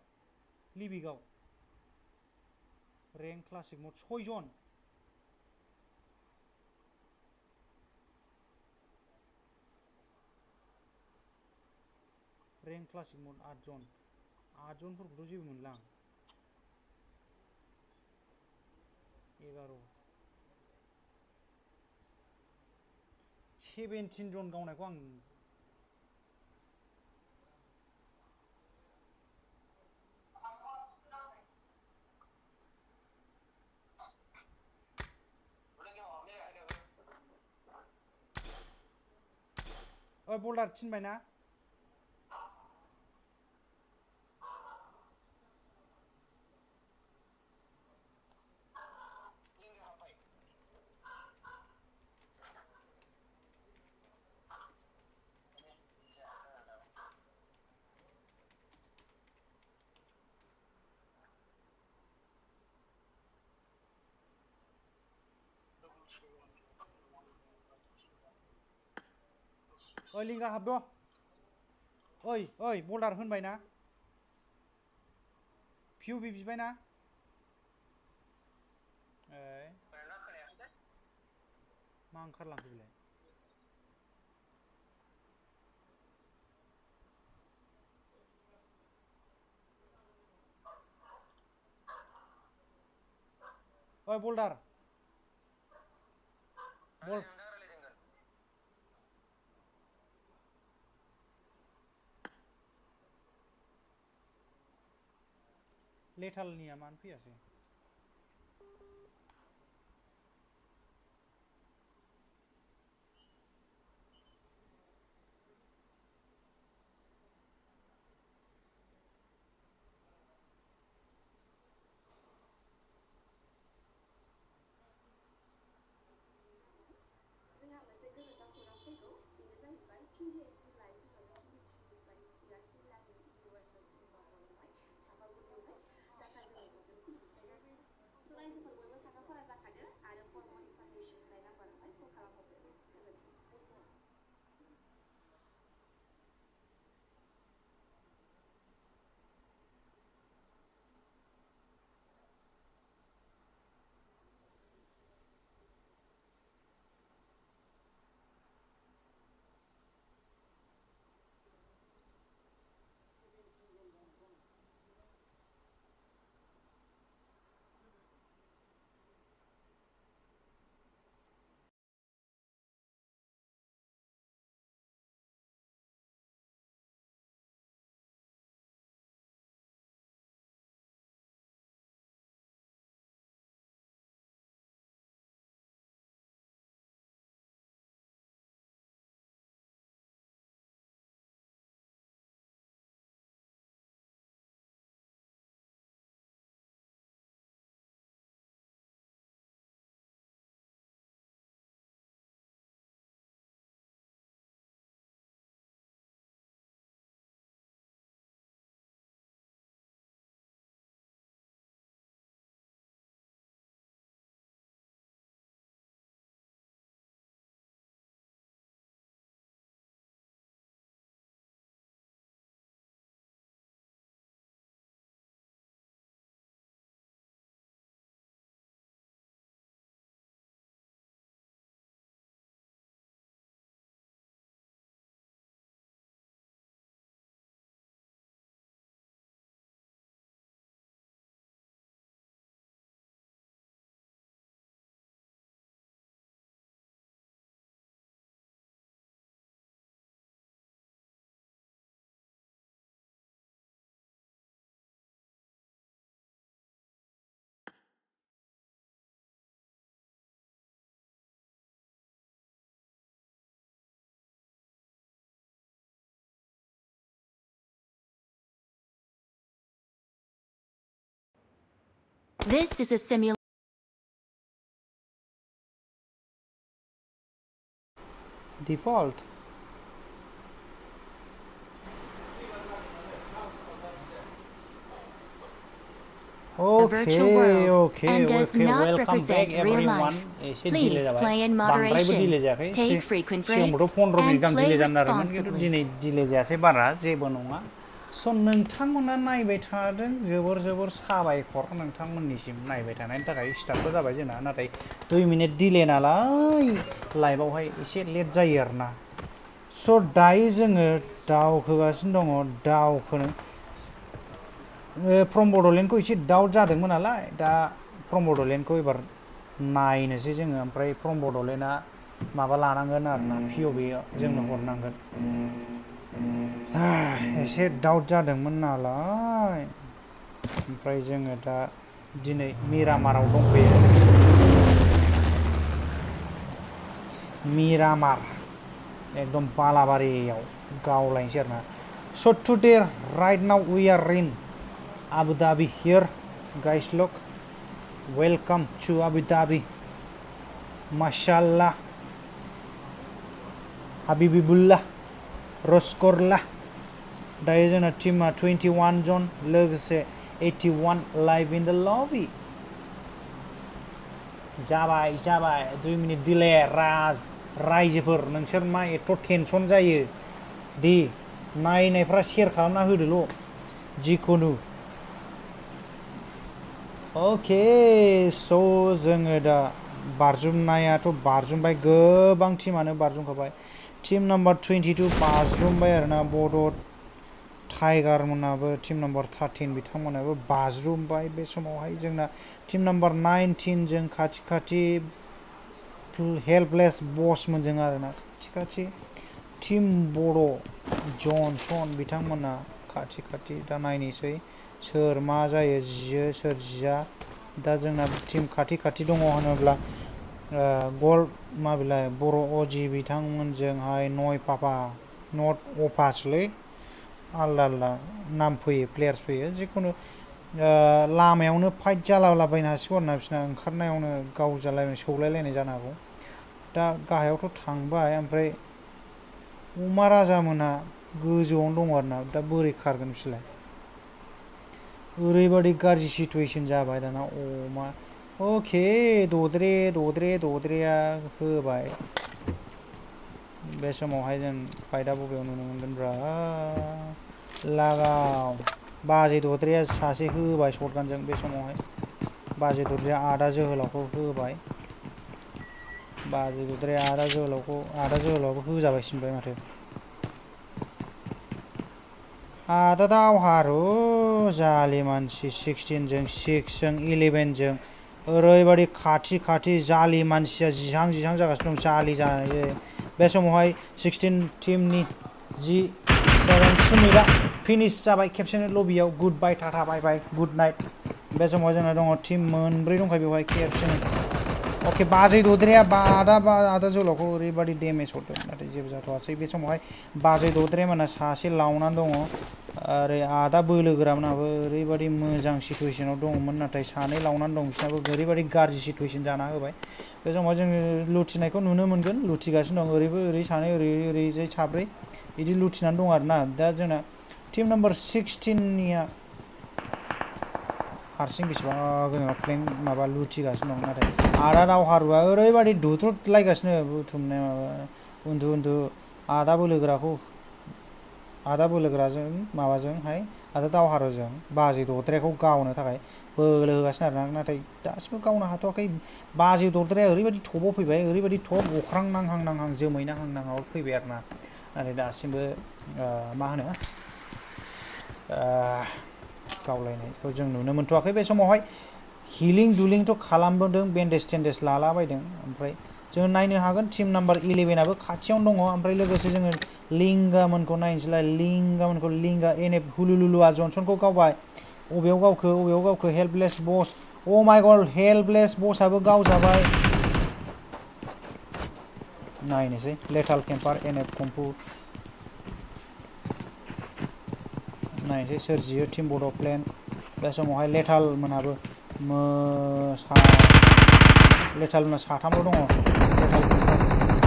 Speaker 1: लिबिकआव रैंक क्लासिक मड 6 जन रैंक क्लासिक मड 8 जनफोरखौथ' जेबो मोनला आं 11 17 जन गावनायखौ आं ओइ बल्डार थिनबाय ना ओइ लिंगा हाबद' ओइ बल्डार होनबाय ना पिअबि बिबाय ना मा ओंखारलांखो बेलाय ओइ बल्डार बल लेथालनिया मानो फैयासै
Speaker 3: This is a simulation.
Speaker 1: Default.
Speaker 3: virtual world
Speaker 1: Okay,
Speaker 3: and does
Speaker 1: okay.
Speaker 3: not
Speaker 1: Welcome
Speaker 3: represent
Speaker 1: back,
Speaker 3: real
Speaker 1: everyone.
Speaker 3: life. Please play in
Speaker 1: बांद्रायबो delay
Speaker 3: moderation,
Speaker 1: जायाखै
Speaker 3: take frequent breaks,
Speaker 1: सिगाङावथ' 15 मिनिट
Speaker 3: and
Speaker 1: गाहाम
Speaker 3: play
Speaker 1: delay जानो नागिरदोंमोन खिन्थु
Speaker 3: responsibly.
Speaker 1: दिनै delay जायासै बारा जेबो नङा स' नोंथांमोना नायबाय थादों जोबोर साबायखर नोंथांमोननिसिम नायबाय थानायनि थाखाय स्टार्टबो जाबाय जोंना नाथाय 2 मिनिट delay नालाय लाइभआवहाय एसे लेट जायो आरोना स' दायो जोङो दावखोगासिनो दङ दावखोनो फ्रम बड'लेण्डखौ एसे डाउट जादोंमोन नालाय दा फ्रम बड'लेण्डखौ एबार नायनोसै जोङो ओमफ्राय फ्रम बड'लेण्डआ माबा लानांगोन आरोना पिअबि जोंनो हरनांगोन एसे डाउट जादोंमोन नालाय ओमफ्राय जोङो दा दिनै मिरामाराव दंफैयो मिरामार एकदम बालाबारियाव गावलायनोसै आरोना स' today right now we are in Abu Dhabi here, guys. Look, welcome to Abu Dhabi. Mashallah, Habibullah, Roskorla. दायो जोंना टीमा 21 जन लोगोसे 81 live in the lobby. जाबाय 2 मिनिट डिले रायजोफोर नोंसोर मा एथ' टेनसन जायो दि नायनायफ्रा शेयार खालामना होदोल' जिखुनु Okay, so जोङो दा बारजुमनायाथ' बारजुमबाय गोबां टीमानो बारजुमखाबाय टीम नाम्बार 22 बारजुमबाय आरोना बड' टाइगार मोनाबो टीम नम्बर 13 बिथांमोनाबो बाज्रुमबाय बे समावहाय जोंना टीम नम्बर 19 जों खाथि हेल्पलेस बस मोनजों आरोना खाथि टीम बड' जनसन बिथांमोना खाथि दा नायनोसै सोर मा जायो जियो सोर जिया दा जोंना टीम खाथि दङ होनोब्ला गल माबिलाय बर' अजि बिथांमोनजोंहाय नय पापा नट अफासलै आलदा नाम फैयो प्लेयार्स फैयो जिखुनु लामायावनो फाइट जालाबायनो हासिगौ आरोना बिसिना ओंखारनायावनो गावजालायनाय सौलायलायनाय जानो हागौ दा गाहायावथ' थांबाय ओमफ्राय अमा राजामोनहा गोजौआवनो दङ आरोना दा बोरै खारगोन बिसोरलाय ओरैबादि गाज्रि सिटुएसन जाबाय दाना अमा अके दद्रेया होबाय बे समावहाय जों फाइटआ बबेयाव नुनो मोनगोनब्रा लागाव बाजै दद्रेया सासे होबाय शटगानजों बे समावहाय बाजै दद्रेया आदा जोहोलावखौ होबाय बाजै दद्रेया आदा जोहोलावबो होजाबायसिनबाय माथो आदा दावहारु जालि मानसि 16 जों 6 जों 11 जों ओरैबादि खाथि जालि मानसिया जिहां जागासिनो दं जालि जायो बे समावहाय 16 टीमनि 7 मिनिटआ फिनिश जाबाय खेबसेनो लबियाव गुड बाय टाटा बाय बाय गुड नाइट बे समाव जोंना दङ टीम मोनब्रै दंखायो बेवहाय खेबसेनो अके बाजै दद्रेया आदा जोहोलावखौ ओरैबादि डेमेज हरदों नाथाय जेबो जाथ'वासै बे समावहाय बाजै दद्रेया मोना सासे लावनानै दङ ओरै आदा बोलोगोरामोनाबो ओरैबादि मोजां सिटुएसनाव दङमोन नाथाय सानै लावनानै दं बिसोरनाबो ओरैबादि गाज्रि सिटुएसन जाना होबाय बे समाव जोङो लुथिनायखौ नुनो मोनगोन लुथिगासिनो दं ओरै सानै ओरैजाय साब्रै बिदि लुथिनानै दं आरोना दा जोंना टीम नम्बर 16निया हारसिं बेसेबां प्लेन माबा लुथिगासिनो दं नाथाय आदा दावहारुआ ओरैबादि दुद्रुदलायगासिनो बुथुमनाय माबा उन्दु आदा बोलोगोराजों माबाजोंहाय आदा दावहारुजों बाजै दद्रेखौ गावनो थाखाय बोलो होगासिनो आरोना नाथाय दासिमबो गावनो हाथ'वाखै बाजै दद्रेया ओरैबादि टपआव फैबाय ओरैबादि टप अख्रां नांहां जोमै नांहां फैबाय आरोना नाथाय दासिमबो मा होनो गावलायनायखौ जों नुनो मोनथ'वाखै बे समावहाय हिलिं दुलिंथ' खालामबोदों बेन्डेज लालाबायदों ओमफ्राय जों नायनो हागोन टीम नाम्बार 11आबो खाथियावनो दङ ओमफ्राय लोगोसे जोङो लिंगामोनखौ नायनोसैलाय लिंगा एनएफ हुलुलुलुआ जनसनखौ गावबाय अबेयाव गावखो हेल्पलेस बस अ माय गड हेल्पलेस बसआबो गावजाबाय नायनोसै लेथाल केम्पार एनएफ कम्पु नायनोसै सोर जियो टीम बड' प्लेन बे समावहाय लेथाल मोनाबो लेथालना साथामल' दङ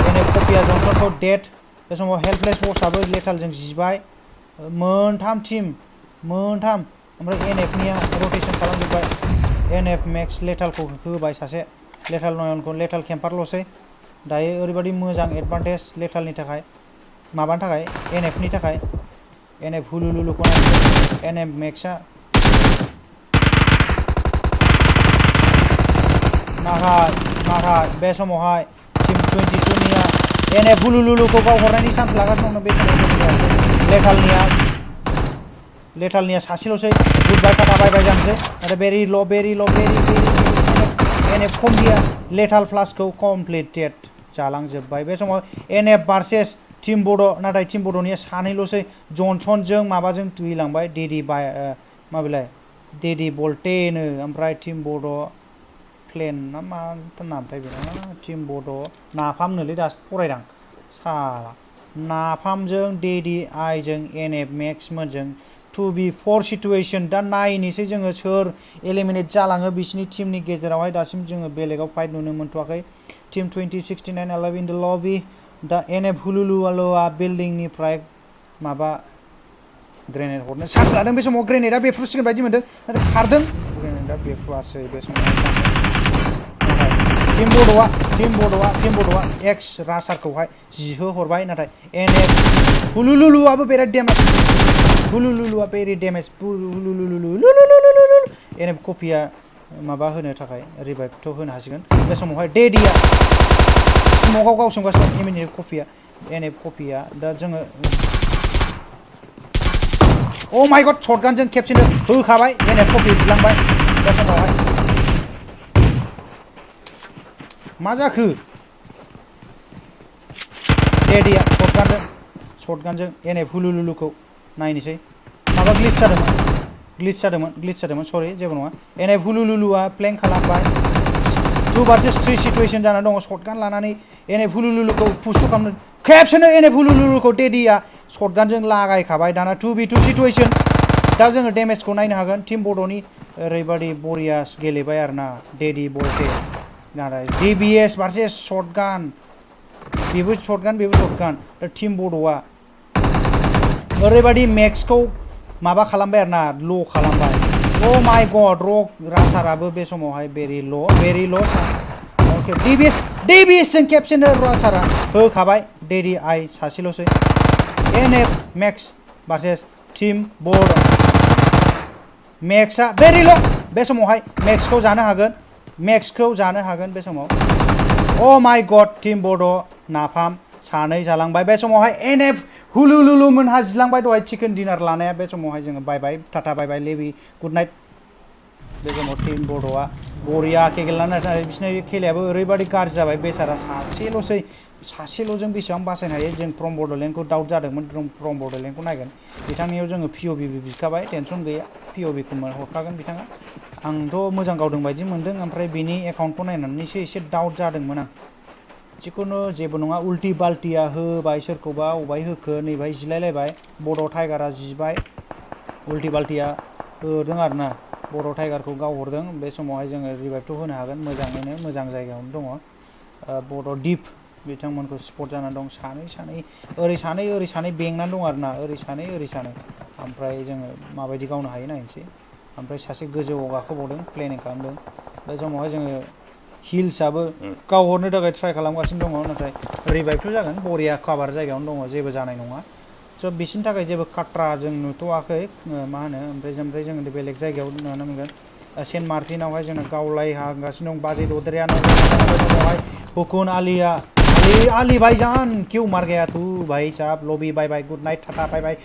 Speaker 1: एनएफ कपिया जनसनखौ डेड बे समाव हेल्पलेस बसआबो लेथालजों जिबाय मोनथाम ओमफ्राय एनएफनिया रटेसन खालामजोब्बाय एनएफ मेक्स लेथालखौ होबाय सासे लेथाल नयनखौ लेथाल केम्पारल'सै दायो ओरैबादि मोजां एडभान्टेज लेथालनि थाखाय माबानि थाखाय एनएफनि थाखाय एनएफ हुलुलुलुखौ नायनोसै एनएफ मेक्सआ नाथाय बे समावहाय टीम 22निया एनएफ हुलुलुलुखौ गावहरनायनि चान्स लागासिनो दं बे समाव लेथालनिया सासेल'सै गुड बाय टाटा बाय बाय जानोसै नाथाय भेरि ल' एनएफ कम्बिया लेथाल प्लासखौ कमप्लिटेड जालांजोब्बाय बे समाव एनएफ भार्सेस टीम बड' नाथाय टीम बड'निया सानैल'सै जनसनजों माबाजों थैलांबाय डेडि बल्टेनो ओमफ्राय टीम बड' प्लेन ना मा नामथाय बेना टीम बड' नाफामनोलै दासो फरायदां साला नाफामजों डेडि आइजों एनएफ मेक्समोनजों 2v4 सिटुएसन दा नायनोसै जोङो सोर एलिमिनेट जालाङो बिसिनि टीमनि गेजेरावहाय दासिम जोङो बेलेगाव फाइट नुनो मोनथ'वाखै टीम 2069 11 इन द लबि दा एनएफ हुलुलुलुआ बिल्डिंनिफ्राय माबा ग्रेनेड हरनो चान्स लादों बे समाव ग्रेनेडआ बेफ्रुसिगोन बायदि मोनदों नाथाय खारदों ग्रेनेडआ बेफ्रुआसै बे समाव टीम बड'आ एक्स रासारखौहाय जिहो हरबाय नाथाय एनएफ हुलुलुलुआबो बिराद डेमेज एनएफ कपिया माबा होनो थाखाय रिभाइभथ' होनो हासिगोन बे समावहाय डेडिया स्मकआव गावसोमगासिनो एनएफ कपिया दा जोङो Oh my god shotgunजों खेबसेनो होखाबाय एनएफ कपि जिलांबाय बे समावहाय मा जाखो डेडिया शटगानजों एनएफ हुलुलुलुखौ नायनोसै माबा ग्लिच जादोंमोन सरि जेबो नङा एनएफ हुलुलुलुआ प्लेंक खालामबाय 2 vs 3 सिचुएशन जाना दङ शटगान लानानै एनएफ हुलुलुलुखौ पुश खालामनो खेबसेनो एनएफ हुलुलुलुखौ डेडिया शटगानजों लागायखाबाय दाना 2v2 सिचुएशन दा जोङो डेमेजखौ नायनो हागोन टीम बड'नि ओरैबादि बरियास गेलेबाय आरोना डेडी बल्टे नाथाय DBS vs शटगान बेबो शटगान दा टीम बड'आ ओरैबादि मैक्सखौ माबा खालामबाय आरोना ल' खालामबाय ओ माय गड रक रासाराबो बे समावहाय भेरि ल' ओके DBS जों खेबसेनो रासारा होखाबाय डेडी आइ सासेल'सै एनएफ मैक्स vs टीम बड' मैक्सआ भेरि ल' बे समावहाय मैक्सखौ जानो हागोन बे समाव ओ माय गड टीम बड' नाफाम सानै जालांबाय बे समावहाय एनएफ हुलुलुलु मोनहा जिलांबाय दहाय चिकेन डिनार लानाया बे समावहाय जोङो बाय टाटा बाय लेबि गुड नाइट बे समाव टीम बड'आ बरिया गेलेनानै नाथाय बिसोरनि खेलायाबो ओरैबादि गाज्रि जाबाय बेसारा सासेल'जों बेसेबां बासायनो हायो जों फ्रम बड'लेण्डखौ डाउट जादोंमोन फ्रम बड'लेण्डखौ नायगोन बिथांनियाव जोङो पिअ'भिबो बिखाबाय टेनसन गैया पिअ'भिखौ हरखागोन बिथाङा आंथ' मोजां गावदों बायदि मोनदों ओमफ्राय बिनि एकाउन्टखौ नायनानैसो एसे डाउट जादोंमोन आं जिखुनु जेबो नङा उल्टी बाल्टिया होबाय सोरखौबा अबाय होखो नैबाय जिलायलायबाय बड' टाइगारा जिबाय उल्टी बाल्टिया होदों आरोना बड' टाइगारखौ गावहरदों बे समावहाय जोङो रिभाइभथ' होनो हागोन मोजाङैनो मोजां जायगायावनो दङ बड' दिप बिथांमोनखौ स्पट जानानै दं सानै ओरै सानै बेंनानै दं आरोना ओरै सानै ओमफ्राय जोङो माबायदि गावनो हायो नायनोसै ओमफ्राय सासे गोजौआव गाखोबावदों प्लेनिं खालामदों बे समावहाय जोङो हिल्सआबो गावहरनो थाखाय ट्राइ खालामगासिनो दङ नाथाय रिभाइभथ' जागोन बरिया कभार जायगायावनो दङ जेबो जानाय नङा स' बिसिनि थाखाय जेबो खाट्रा जों नुथ'वाखै मा होनो ओमफ्राय जों बेलेग जायगायाव नुनो मोनगोन सेन्ट मार्टिनावहाय जोङो गावलायहागासिनो दं बाजै दद्राया समावहाय हुकुन आली भाईजान क्यों मार गया तू भाई साहब लबी bye good night tata bye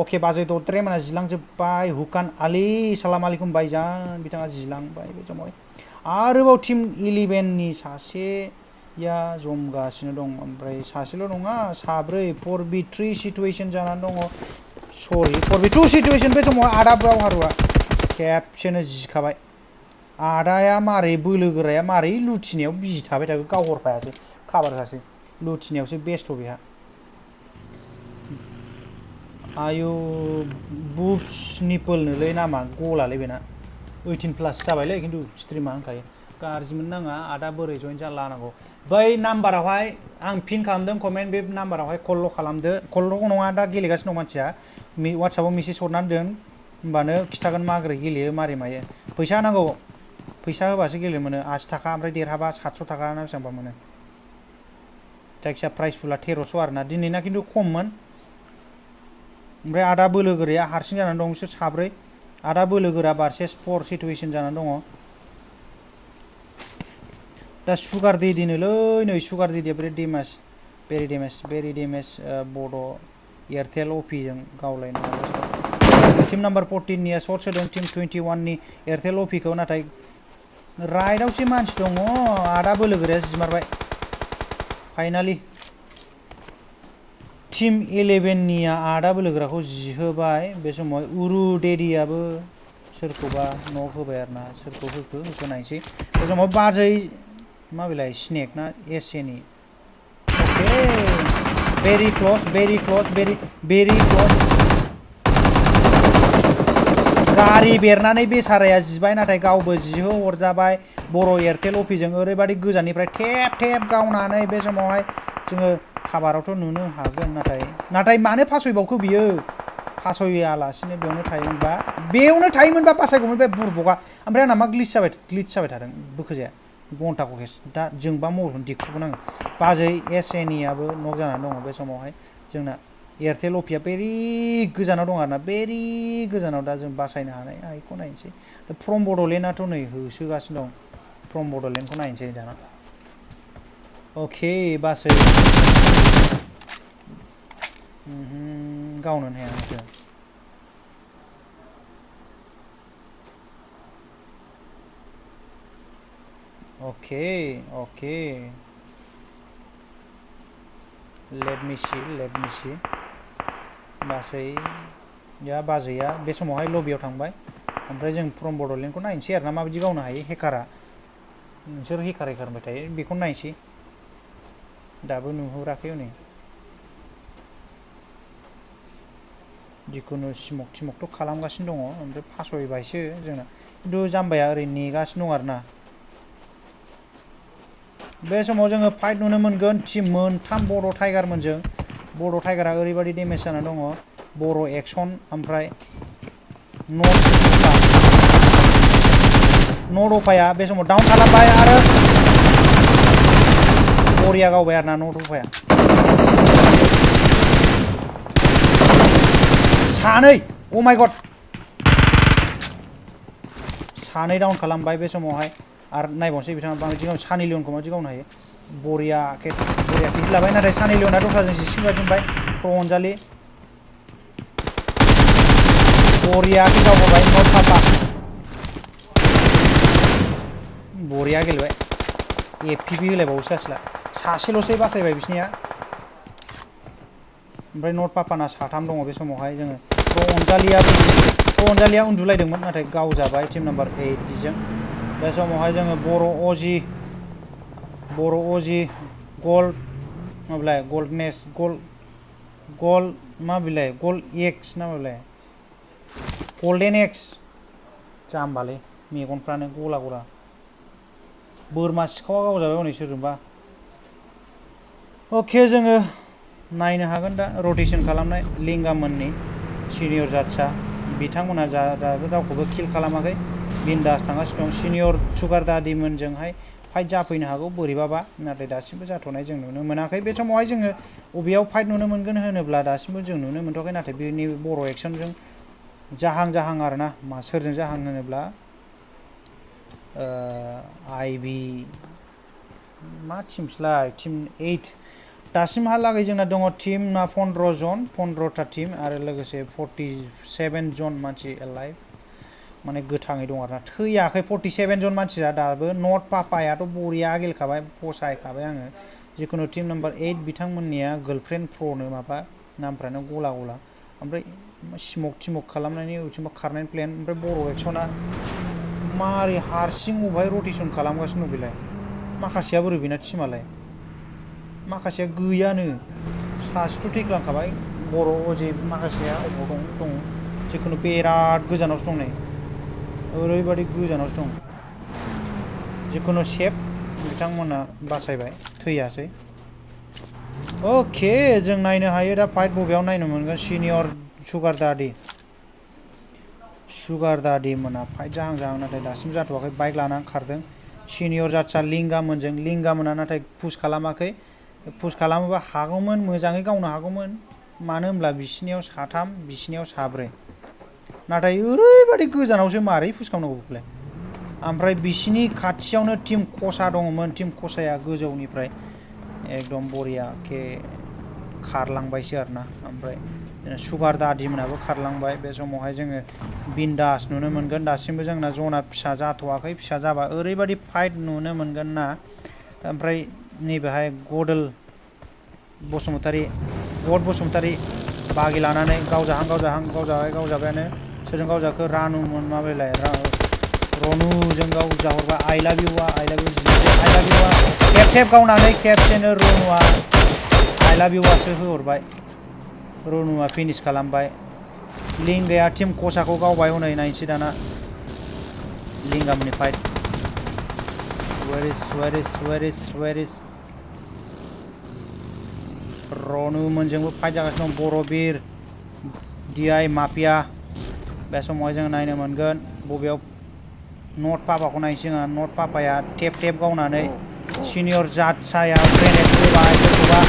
Speaker 1: okay बाजै दद्राया मोना जिलांजोब्बाय हुकान आली सलाम आलैकुम भाईजान बिथाङा जिलांबाय बे समावहाय आरोबाव टीम 11 नि सासेया जमगासिनो दं ओमफ्राय सासेल' नङा साब्रै 4v3 सिचुएशन जानानै दङ सरि 4v2 सिचुएशन बे समाव आदा ब्रावहारुआ खेबसेनो जिखाबाय आदाया मारै बोलोगोराया मारै लुथिनायाव बिजि थाबाय थाखो गावहरफायासै खाबारखासै लुथिनायावसो बेस्थ' बेहा आयु बुब्स निपोलनोलै नामा गलालै बेना 18+ जाबायलै खिन्थु स्ट्रिमा होनखायो गाज्रि मोननाङा आदा बोरै जइन जाना लानांगौ बै नाम्बारावहाय आं पिन खालामदों कमेन्ट बे नाम्बारावहाय कल खालामदो कल नङा दा गेलेगासिनो दं मानसिया वाट्सएपआव मेसेज हरनानै दोन होमबानो खिथागोन माबोरै गेलेयो मारै मायो फैसा नांगौ फैसा होबासो गेलेनो मोनो 80 थाखा ओमफ्राय देरहाबा 700 थाखा ना बेसेबांबा मोनो जायखिया प्राइस फुला 1300 आरोना दिनैना खिन्थु खममोन ओमफ्राय आदा बोलोगोराया हारसिं जानानै दं बिसोर साब्रै आदा बोलोगोरा भार्सेस 4 सिचुएशन जानानै दङ दा सुगार दिनोलै नै सुगार दिदिया भेरि डेमेज बड' एयारटेल अफि जों गावलायनो टीम नाम्बार 14 निया सर्ट सोदों टीम 21 नि एयारटेल अफिखौ नाथाय राइटआवसो मानसि दङ आदा बोलोगोराया जिमारबाय फाइनालि टीम 11 निया आदा बोलोगोराखौ जिहोबाय बे समाव उरु डेडियाबो सोरखौबा नक होबाय आरोना सोरखौ होखो नायसै बे समाव बाजै माबेलाय स्नेक ना एसएनि ओके भेरि क्लोज गारि बेरनानै बेसाराया जिबाय नाथाय गावबो जिहो हरजाबाय बर' एयारटेल अफिजों ओरैबादि गोजाननिफ्राय थेब गावनानै बे समावहाय जोङो खाबारावथ' नुनो हागोन नाथाय मानो फासयबावखो बियो फासयालासिनो बेयावनो थायोमोनबा बासायगौमोन बे बुरबका ओमफ्राय आंना मा ग्लिच जाबाय थादों बोखोजाया घन्टाखौ केस दा जोंबा मबाइलखौनो दिखुगोन आङो बाजै एसएनियाबो नक जानानै दङ बे समावहाय जोंना एयारटेल अफिया भेरि गोजानाव दं आरोना भेरि गोजानाव दा जों बासायनो हानाय हायखौ नायनोसै दा फ्रम बड'लेण्डआथ' नै होसोगासिनो दं फ्रम बड'लेण्डखौ नायनोसै दाना अके बासै गावनो हाया माथो Okay. Let me see. बाजैया बे समावहाय लबियाव थांबाय ओमफ्राय जों फ्रम बड'लेण्डखौ नायनोसै आरोना माबायदि गावनो हायो हेकारा नोंसोर हेकार होनबाय थायो बेखौ नायनोसै दाबो नुहुराखै हनै जिखुनु स्मकथ' खालामगासिनो दङ ओमफ्राय फासयबायसो जोंना खिन्थु जाम्बाया ओरै नेगासिनो दं आरोना बे समाव जोङो फाइट नुनो मोनगोन टिम मोनथाम बर' टाइगारमोनजों बर' टाइगारा ओरैबायदि डेमेज जाना दङ बर' एक्सन ओमफ्राय न'दफाया बे समाव डाउन खालामबाय आरो बरिया गावबाय आरोना न'दफाया सानै अ माय गड सानै डाउन खालामबाय बे समावहाय आरो नायबावनोसै बिथाङा बांद्राय गावनो सानि लियनखौ माबायदि गावनो हायो बरिया किल लाबाय नाथाय सानि लियना दस्राजों जिसिम बायदिबाय अनजालि बरिया किल गावबाय नट पापा बरिया गेलेबाय एफपिपि होलायबावोसो आसला सासेल'सै बासायबाय बिसनिया ओमफ्राय नट पापाना साथाम दङ बे समावहाय जोङो अनजालिया उन्दुलायदोंमोन नाथाय गावजाबाय टिम नाम्बार 8 जों बे समावहाय जोङो बर' अजि गल्ड माबिलाय गल्डनेस गल्ड माबिलाय गल्ड एक्स ना माबिलाय गल्डेन एक्स जाम्बालै मेगनफ्रानो गला बोरमा सिखावा गावजाबाय हनै सोरजोंबा अके जोङो नायनो हागोन दा रटेसन खालामनाय लिंगामोननि सिनियर जाथिया बिथांमोना दाबो रावखौबो किल खालामाखै बिन्दास थांगासिनो दं सिनियर सुगार दादिमोनजोंहाय फाइट जाफैनो हागौ बोरैबाबा नाथाय दासिमबो जाथ'नाय जों नुनो मोनाखै बे समावहाय जोङो बबेयाव फाइट नुनो मोनगोन होनोब्ला दासिमबो जों नुनो मोनथ'वाखै नाथाय बेनि बर' एक्सनजों जाहां आरोना सोरजों जाहां होनोब्ला आइबि मा टिमसलाय टिम 8 दासिमहालागै जोंना दङ टिमना 15था टिम आरो लोगोसे 47 जन मानसि लाइभ माने गोथाङै दं आरोना थैयाखै 47 जन मानसिया दाबो नट पापायाथ' बरिया गेलेखाबाय फसायखाबाय आङो जिखुनु टिम नाम्बार 8 बिथांमोननिया गार्लफ्रेन्ड प्र'नो माबा नामफ्रानो गला ओमफ्राय स्मक खालामनायनि उलथिमा खारनायनि प्लेन ओमफ्राय बर' एक्सना मारै हारसिं अबहाय रटेसन खालामगासिनो दं बेलाय माखासेया बोरै बेना टिमालाय माखासेया गैयानो सासेथ' थैख्लांखाबाय बर' अजे माखासेया अबाव दं जिखुनु बिराद गोजानावसो दं नै ओरैबायदि गोजानावसो दं जिखुनु सेफ बिथांमोना बासायबाय थैयासै अके जों नायनो हायो दा फाइट बबेयाव नायनो मोनगोन सिनियर सुगार दादि मोना फाइट जाहां नाथाय दासिम जाथ'वाखै बाइक लानानै खारदों सिनियर जाथिया लिंगामोना नाथाय पुश खालामाखै पुश खालामोबा हागौमोन मोजाङै गावनो हागौमोन मानो होनब्ला बिसिनियाव साथाम बिसिनियाव साब्रै नाथाय ओरैबायदि गोजानावसो मारै पुश खालामनांगौ बेखौलाय ओमफ्राय बिसिनि खाथियावनो टिम कचा दङमोन टिम कचाया गोजौनिफ्राय एकदम बरिया खारलांबायसो आरोना ओमफ्राय सुगार दादिमोनाबो खारलांबाय बे समावहाय जोङो बिन्दास नुनो मोनगोन दासिमबो जोंना जना फिसा जाथ'वाखै फिसा जाबा ओरैबायदि फाइट नुनो मोनगोन ना ओमफ्राय नैबेहाय गड बसुमतारी बागि लानानै गावजाबायानो सोरजों गावजाखो रानुमोन माबायलाय रनुजों गावजाहरबाय आइ लाभ इउआ खेब गावनानै खेबसेनो रनुआ आइ लाभ इउआसो होहरबाय रनुआ फिनिश खालामबाय लिंगाया टिम कचाखौ गावबाय हनै नायनोसै दाना लिंगामनि फाइट वेर इज रनु मोनजोंबो फाइट जागासिनो दं बर' बिर DI माफिया बे समावहाय जों नायनो मोनगोन बबेयाव नट पापाखौ नायनोसै जोङो नट पापाया टेप गावनानै सिनियर जाथसाया ग्रेनेड होबाय सोरखौबा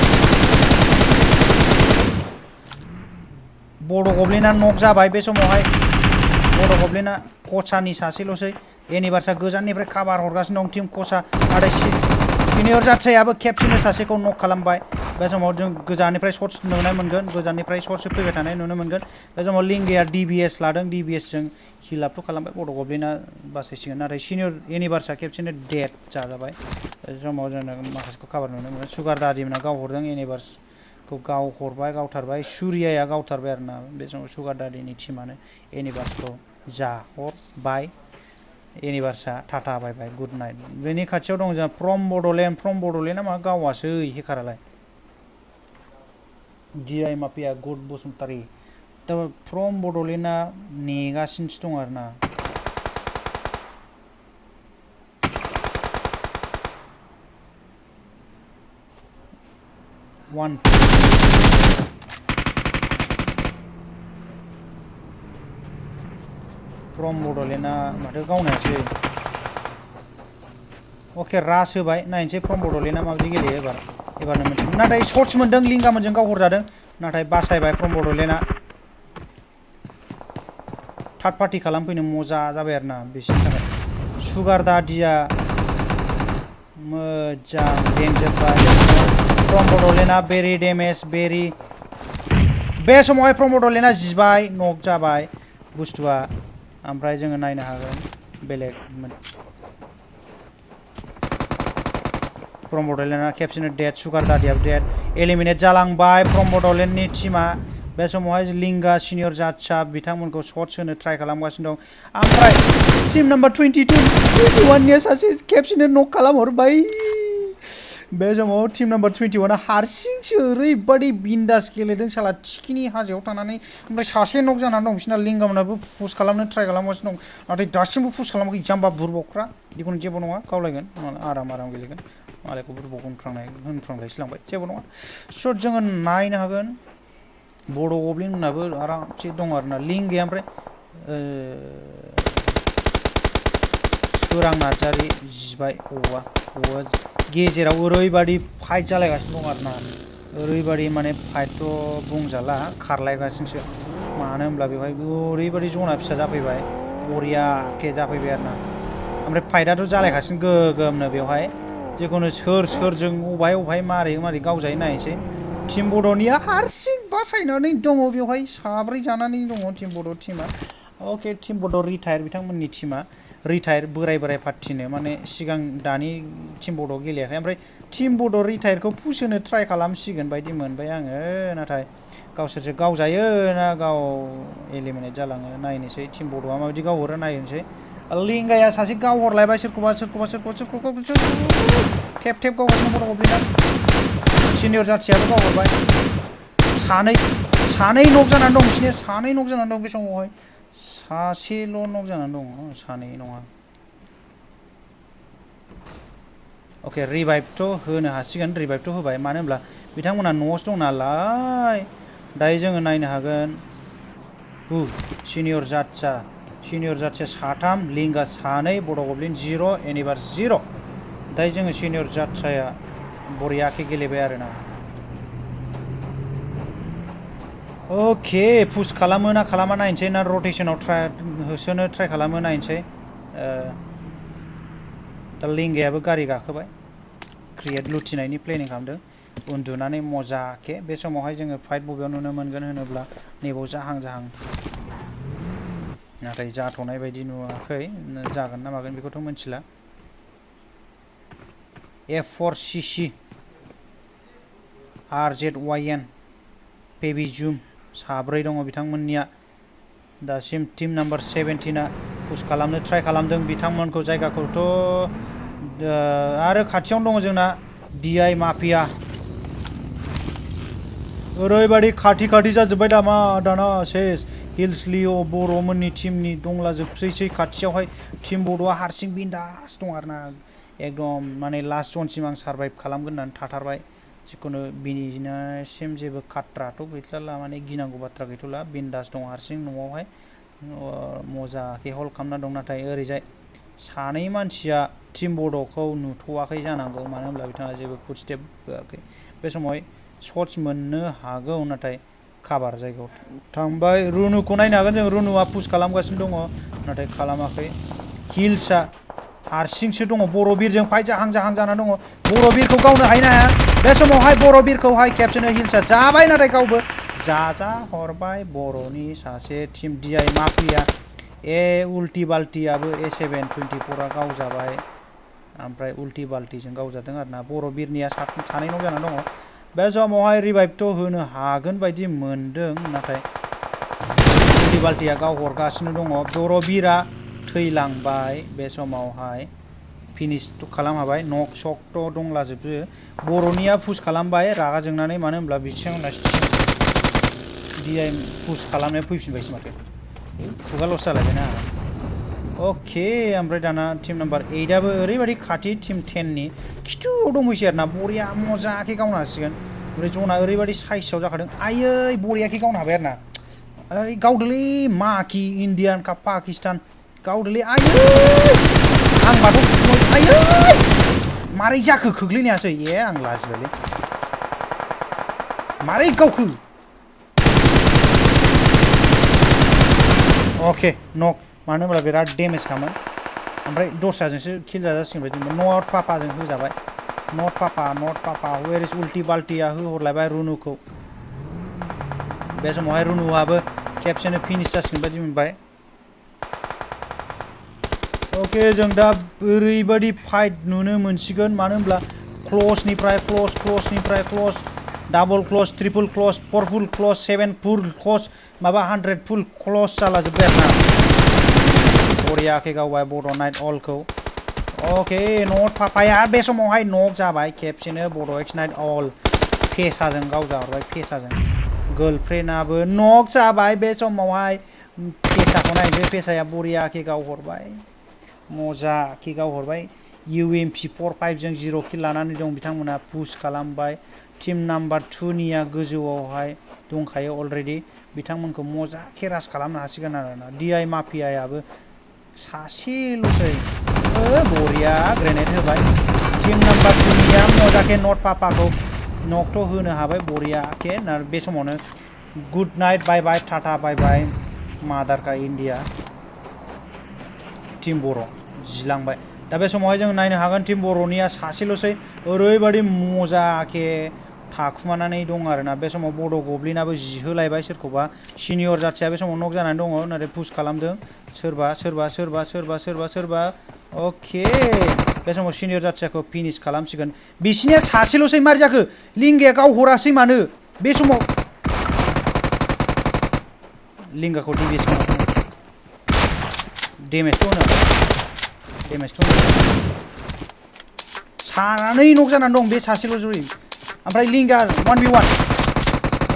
Speaker 1: बड' गब्लिना नक जाबाय बे समावहाय बड' गब्लिना कचानि सासेल'सै एनिभार्सआ गोजाननिफ्राय काभार हरगासिनो दं टिम कचा नाथाय सिनियर जाथ्रायाबो खेबसेनो सासेखौ नक खालामबाय बे समाव जों गोजाननिफ्राय शट्स नुनो मोनगोन गोजाननिफ्राय शट्स फैबाय थानाय नुनो मोनगोन बे समाव लिंगाया DBS लादों DBS जों हिल आपथ' खालामबाय बड' गब्लिना बासायसिगोन नाथाय सिनियर इउनिभार्सआ खेबसेनो डेड जाजाबाय बे समाव जोङो माखासेखौ काभार नुनो मोनो सुगार दादिमोना गावहरदों इउनिभार्सखौ गावहरबाय गावथारबाय सुरियाया गावथारबाय आरोना बे समाव सुगार दादिनि टिमानो इउनिभार्सखौ जाहरबाय इउनिभार्सआ टाटा बाय गुड नाइट बेनि खाथियाव दं जोंहा फ्रम बड'लेण्डआ मा गावासै हेकारालाय DI माफिया गुड बसुमतारी दा फ्रम बड'लेण्डआ नेगासिनोसो दं आरोना फ्रम बड'लेण्डआ माथो गावनायासै अके रास होबाय नायनोसै फ्रम बड'लेण्डआ माबायदि गेलेयो एबारनो मोनसिगोन नाथाय शट्स मोनदों लिंगामोनजों गावहरजादों नाथाय बासायबाय फ्रम बड'लेण्डआ थार्ड पार्टि खालामफैनो मजा जाबाय आरोना बिसोरनि थाखाय सुगार दादिया मोजां बेंजोब्बाय फ्रम बड'लेण्डआ भेरि डेमेज भेरि बे समावहाय फ्रम बड'लेण्डआ जिबाय नक जाबाय बुस्थुआ ओमफ्राय जोङो नायनो हागोन बेलेग फ्रम बड'लेण्डआ खेबसेनो डेड सुगार दादियाबो डेड एलिमिनेट जालांबाय फ्रम बड'लेण्डनि टिमा बे समावहाय लिंगा सिनियर जाथ्सा बिथांमोनखौ शट्स होनो ट्राइ खालामगासिनो दं ओमफ्राय टिम नाम्बार 21निया सासे खेबसेनो नक खालामहरबाय बे समाव टिम नाम्बार 21आ हारसिंसो ओरैबादि बिन्दास गेलेदों साला थिखिनि हाजोआव थानानै ओमफ्राय सासे नक जानानै दं बिसोरना लिंगामोनाबो पुश खालामनो ट्राइ खालामगासिनो दं नाथाय दासिमबो पुश खालामाखै जाम्बा बुरबकफ्रा जिखुनु जेबो नङा गावलायगोन आराम गेलेगोन मालायखौ बुरबक होनफ्रांलायसो लांबाय जेबो नङा स' जोङो नायनो हागोन बड' गब्लिंनाबो आरामसे दं आरोना लिंगाया ओमफ्राय सोरां नार्जारि जिबाय औवा गेजेराव ओरैबादि फाइट जालायगासिनो दं आरोना ओरैबादि माने फाइटथ' बुंजाला खारलायगासिनोसो मानो होनब्ला बेवहाय ओरैबादि जना फिसा जाफैबाय बरियाके जाफैबाय आरोना ओमफ्राय फाइटआथ' जालायगासिनो गोगोमनो बेवहाय जिखुनु सोरजों अबहाय मारै गावजायो नायनोसै टिम बड'निया हारसिं बासायनानै दङ बेवहाय साब्रै जानानै दङ टिम बड' टिमा अके टिम बड' रिटायार बिथांमोननि टिमा रिटायार बोराय पार्टिनो माने सिगां दानि टिम बड' गेलेयाखै ओमफ्राय टिम बड' रिटायारखौ पुश होनो ट्राइ खालामसिगोन बायदि मोनबाय आङो नाथाय गावसोरसो गावजायो ना गाव एलिमिनेट जालाङो नायनोसै टिम बड'आ माबायदि गावहरो नायनोसै लिंगाया सासे गावहरलायबाय सोरखौबा थेब गावगासिनो बड' गब्लिंआ सिनियर जाथियाबो गावहरबाय सानै नक जानानै दं बिसोरनिया सानै नक जानानै दं बे समावहाय सासेल' नक जानानै दङ सानै नङा अके रिभाइभथ' होनो हासिगोन रिभाइभथ' होबाय मानो होनब्ला बिथांमोना न'आवसो दं नालाय दायो जोङो नायनो हागोन सिनियर जाथिया साथाम लिंगा सानै बड' गब्लिं 0 इउनिभार्स 0 दायो जोङो सिनियर जाथिया बरियाके गेलेबाय आरोना अके पुश खालामो ना खालामा नायनोसै ना रटेसनाव होसोनो ट्राइ खालामो नायनोसै दा लिंगायाबो गारि गाखोबाय क्रिएट लुथिनायनि प्लेनिं खालामदों उन्दुनानै मजाके बे समावहाय जोङो फाइट बबेयाव नुनो मोनगोन होनोब्ला नैबाव जाहां नाथाय जाथ'नाय बायदि नुवाखै जागोन ना मागोन बेखौथ' मिथिला F4CC RZYN बेबि जुम साब्रै दङ बिथांमोननिया दासिम टिम नाम्बार 17आ पुश खालामनो ट्राइ खालामदों बिथांमोनखौ जायगाखौथ' आरो खाथियावनो दङ जोंना DI माफिया ओरैबादि खाथि जाजोब्बाय दाना सेस हिल्स लिअ बर'मोननि टिमनि दंलाजोबसै खाथियावहाय टिम बड'आ हारसिं बिन्दास दं आरोना एकदम माने लास्ट जनसिम आं सारभाइभ खालामगोन होननानै थाथारबाय जिखुनु बिनिसिम जेबो खाथ्राथ' गैथ'ला माने गिनांगौ बाथ्रा गैथ'ला बिन्दास दं हारसिं न'आवहाय मजाके हल्ड खालामना दं नाथाय ओरैजाय सानै मानसिया टिम बड'खौ नुथ'वाखै जानांगौ मानो होनब्ला बिथाङा जेबो फुटस्टेप होआखै बे समावहाय शट्स मोननो हागौ नाथाय काभार जायगायाव थांबाय रुनुखौ नायनो हागोन जों रुनुआ पुश खालामगासिनो दङ नाथाय खालामाखै हिल्सआ हारसिंसो दङ बर' बिरजों फाइट जाहां जानानै दङ बर' बिरखौ गावनो हायो ना हाया बे समावहाय बर' बिरखौहाय खेबसेनो हिलसा जाबाय नाथाय गावबो जाजा हरबाय बर'नि सासे टीम DI माफिया उल्टी बाल्टीयाबो A724 गावजाबाय ओमफ्राय उल्टी बाल्टीजों गावजादों आरोना बर' बिरनिया सानै न' जानानै दङ बे समावहाय रिभाइभथ' होनो हागोन बायदि मोनदों नाथाय उल्टी बाल्टीया गाव हरगासिनो दङ बर' बिरा थैलांबाय बे समावहाय फिनिश खालामहाबाय नक सकथ' दंलाजोबो बर'निया पुश खालामबाय रागा जोंनानै मानो होनब्ला बिथिंना DI पुश खालामनाया फैफिनबायसो माथो खुगा लस जालायबायना ओके ओमफ्राय दाना टीम नाम्बार 8 आबो ओरैबायदि खाथि टीम 10 नि खिथुआव दंहैसै आरोना बरिया मजाके गावनो हासिगोन ओमफ्राय जना ओरैबायदि साइसआव जाखादों आयै बरियाके गावनो हाबाय आरोना ओइ गावदोलै माकि इण्डियान का पाकिस्तान गावदोलै आयै आंबाथ' आयै मारै जाखो खोख्लैनायासै आं लाजिबायलै मारै गावखो अके नक मानो होनब्ला बिराद डेमेज खामोन ओमफ्राय दस्राजोंसो किल जाजासिगोन बायदि नट पापाजों होजाबाय नट पापा वेर इज उल्टी बाल्टीया होहरलायबाय रुनुखौ बे समावहाय रुनुआबो खेबसेनो फिनिश जासिगोन बायदि मोनबाय ओके जों दा ओरैबायदि फाइट नुनो मोनसिगोन मानो होनब्ला क्लसनिफ्राय class double class triple class 4 full class 7 full class माबा 100 फुल क्लस जाला जोब्बाय आरोना बरियाके गावबाय बड' नाइट अलखौ ओके नट पापाया बे समावहाय नक जाबाय खेबसेनो BODO नाइट अल फेसाजों गावजाहरबाय फेसाजों गर्लफ्रेन्डआबो नक जाबाय बे समावहाय फेसाखौ नायनोसै फेसाया बरियाके गावहरबाय मजाके गावहरबाय UMP 45 जों 0 किल लानानै दं बिथांमोना पुश खालामबाय टीम नाम्बार 2 निया गोजौआवहाय दंखायो अलरेडि बिथांमोनखौ मजाके रास खालामनो हासिगोन आरोना DI माफियायाबो सासेल'सै बरिया ग्रेनेड होबाय टीम नाम्बार 2 निया मजाके नट पापाखौ नकथ' होनो हाबाय बरियाके बे समावनो गुड नाइट बाय बाय टाटा बाय बाय मादारका इण्डिया टीम बर' जिलांबाय दा बे समावहाय जों नायनो हागोन टीम बर'निया सासेल'सै ओरैबायदि मजाके थाखुमानानै दं आरोना बे समाव बड' गब्लिनाबो जिहोलायबाय सोरखौबा सिनियर जाथिया बे समाव नक जानानै दङ नाथाय पुश खालामदों सोरबा ओके बे समाव सिनियर जाथियाखौ फिनिश खालामसिगोन बिसिनिया सासेल'सै मारै जाखो लिंगाया गावहरासै मानो बे समाव लिंगाखौ डिभिएस डेमेजथ' होनो सानै नक जानानै दं बे सासेल' जुरि ओमफ्राय लिंगा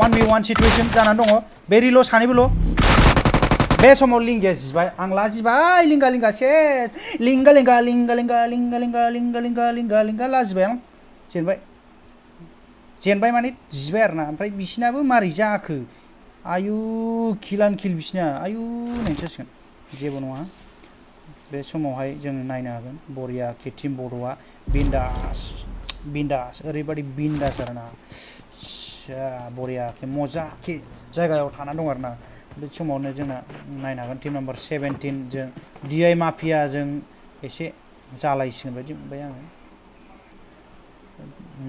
Speaker 1: 1v1 सिटुएसन जानानै दङ बेरिल' सानैबोल' बे समाव लिंगाया जिबाय आं लाजिबाय लिंगा सेस लिंगा लाजिबाय आं जेनबाय माने जिबाय आरोना ओमफ्राय बिसिनाबो मारै जाखो आयु किलान किल बिसिना आयु नायनोसै जेबो नङा बे समावहाय जों नायनो हागोन बरियाके टीम बड'आ बिन्दास ओरैबायदि बिन्दास आरोना बरियाके मजाके जायगायाव थाना दं आरोना बे समावनो जोंना नायनो हागोन टीम नाम्बार 17 जों DI माफियाजों एसे जालायसिगोन बायदि मोनबाय आङो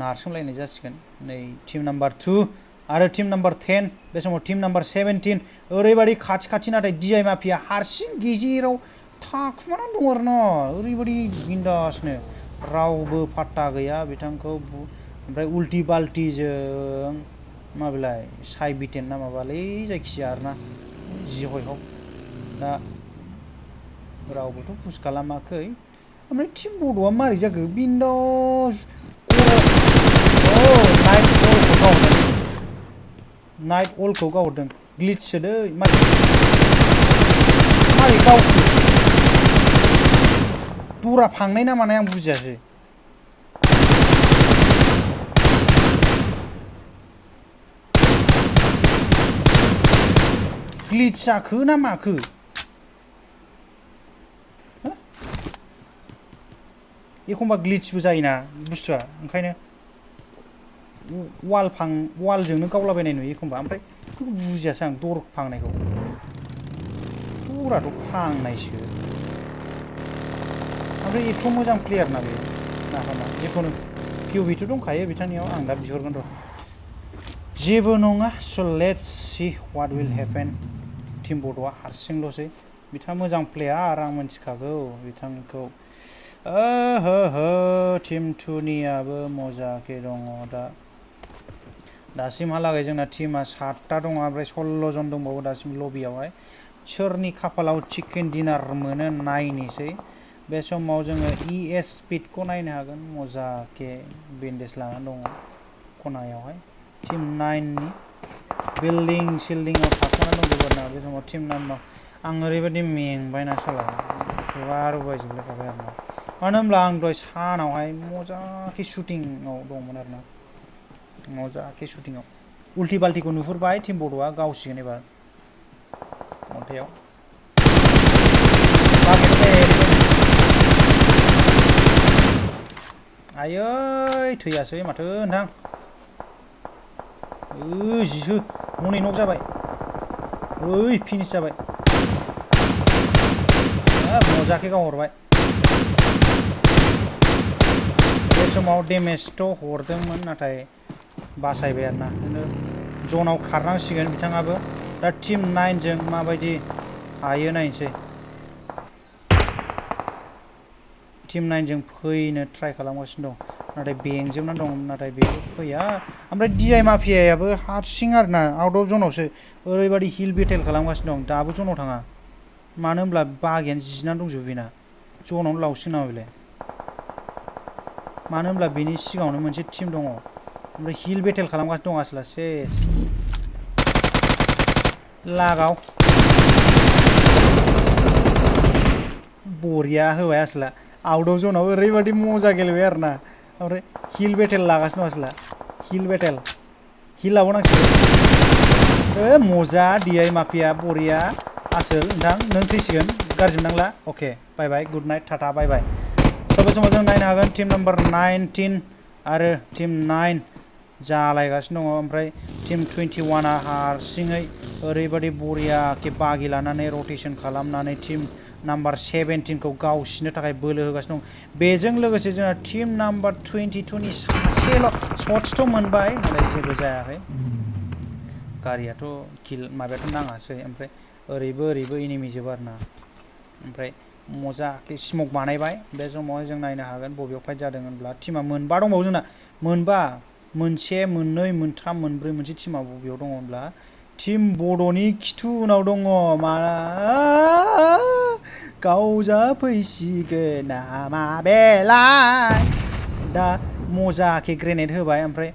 Speaker 1: नारसोमलायनाय जासिगोन नै टीम नाम्बार 2 आरो टीम नाम्बार 10 बे समाव टीम नाम्बार 17 ओरैबायदि खाथि नाथाय DI माफिया हारसिं गेजेराव थाखुमानानै दं आरोना ओरैबायदि बिन्दासनो रावबो पात्ता गैया बिथांखौ ओमफ्राय उल्टी बाल्टीजों माबेलाय साइ बिटेन ना माबालै जायखिया आरोना जि हक दा रावबोथ' पुश खालामाखै ओमफ्राय टीम बड'आ मारै जाखो बिन्दास नाइट अलखौ गावहरदों ग्लिच सोदै मारै गावखो दरा फांनाय ना मानाय आं बुजियासै ग्लिच जाखो ना माखो एखमबा ग्लिचबो जायोना बुस्थुआ ओंखायनो वालजोंनो गावलाबायनाय नुयो एखमबा ओमफ्राय बेखौ बुजियासै आं दर फांनायखौ दराथ' फांनायसो ओमफ्राय एथ' मोजां प्लेयार ना बे नाफामा जिखुनु पिअभिथ' दंखायो बिथांनियाव आं दा बिहरगोन र' जेबो नङा स' let's see what will happen team बड'आ हारसिंल'सै बिथाङा मोजां प्लेयार आं मिथिखागौ बिथांखौ हो टिम 2नियाबो मजाके दङ दा दासिमहालागै जोंना टिमा 7टा दङ ओमफ्राय 16 जन दंबावो दासिम लबियावहाय सोरनि खाफालाव चिकेन डिनार मोनो नायनोसै बे समाव जोङो ES स्पिडखौ नायनो हागोन मजाके बेन्डेज लानानै दङ खनायावहाय टिम 9नि बिल्डिं सिल्डिंआव थाखोना दंजोबो आरोना बे समाव टिम 9नाव आं ओरैबायदि मेंबायना साला खुगा रुबायजोबलायखाबाय आरोना मानो होनब्ला आं दहाय सानावहाय मजाके शुटिंआव दंमोन आरोना मजाके शुटिंआव उल्टि बाल्टिखौ नुहुरबाय टिम बड'आ गावसिगोन एबार अन्थायाव आयै थैयासै माथो नोंथां जिसो न'नै नक जाबाय ओइ फिनिश जाबाय मजाके गावहरबाय बे समाव डेमेजथ' हरदोंमोन नाथाय बासायबाय आरोना जनाव खारनांसिगोन बिथाङाबो दा टिम 9जों माबायदि हायो नायनोसै टिम 9जों फैनो ट्राइ खालामगासिनो दं नाथाय बेंजोबनानै दं नाथाय बेबो फैया ओमफ्राय DI माफियायाबो हारसिं आरोना आउट अफ जनावसो ओरैबायदि हिल बेटेल खालामगासिनो दं दाबो जनाव थाङा मानो होनब्ला बागियानो जिनानै दंजोबो बेना जनावनो लावसिन नामा बेलाय मानो होनब्ला बेनि सिगाङावनो मोनसे टिम दङ ओमफ्राय हिल बेटेल खालामगासिनो दं आसला सेस लागाव बरिया होबाय आसला आउट अफ जनाव ओरैबायदि मजा गेलेबाय आरोना ओमफ्राय हिल बेटेल लागासिनो दं आसला हिल बेटेल हिल लाबावनांसिगोन मजा DI माफिया बरिया आसोल नोंथां नों थैसिगोन गाज्रि मोननांला अके बाय बाय गुड नाइट टाटा बाय बाय सब समाव जों नायनो हागोन टिम नाम्बार 19 आरो टिम 9 जालायगासिनो दङ ओमफ्राय टिम 21आ हारसिङै ओरैबायदि बरियाके बागि लानानै रटेसन खालामनानै टिम नाम्बार 17खौ गावसिनो थाखाय बोलो होगासिनो दं बेजों लोगोसे जोंहा टिम नाम्बार 22नि सासेल' शट्सथ' मोनबाय नाथाय जेबो जायाखै गारियाथ' किल माबायाथ' नाङासै ओमफ्राय ओरैबो एनिमि जोब आरोना ओमफ्राय मजाके स्मक बानायबाय बे समावहाय जों नायनो हागोन बबेयाव फाइट जादों होनब्ला टिमा मोनबा दंबावो जोंना मोनबा मोनसे मोननै मोनथाम मोनब्रै मोनसे टिमा बबेयाव दङ होनब्ला टिम बड'नि खिथु उनाव दङ मा गावजाफैसिगोन नामा बेलाय दा मजाके ग्रेनेड होबाय ओमफ्राय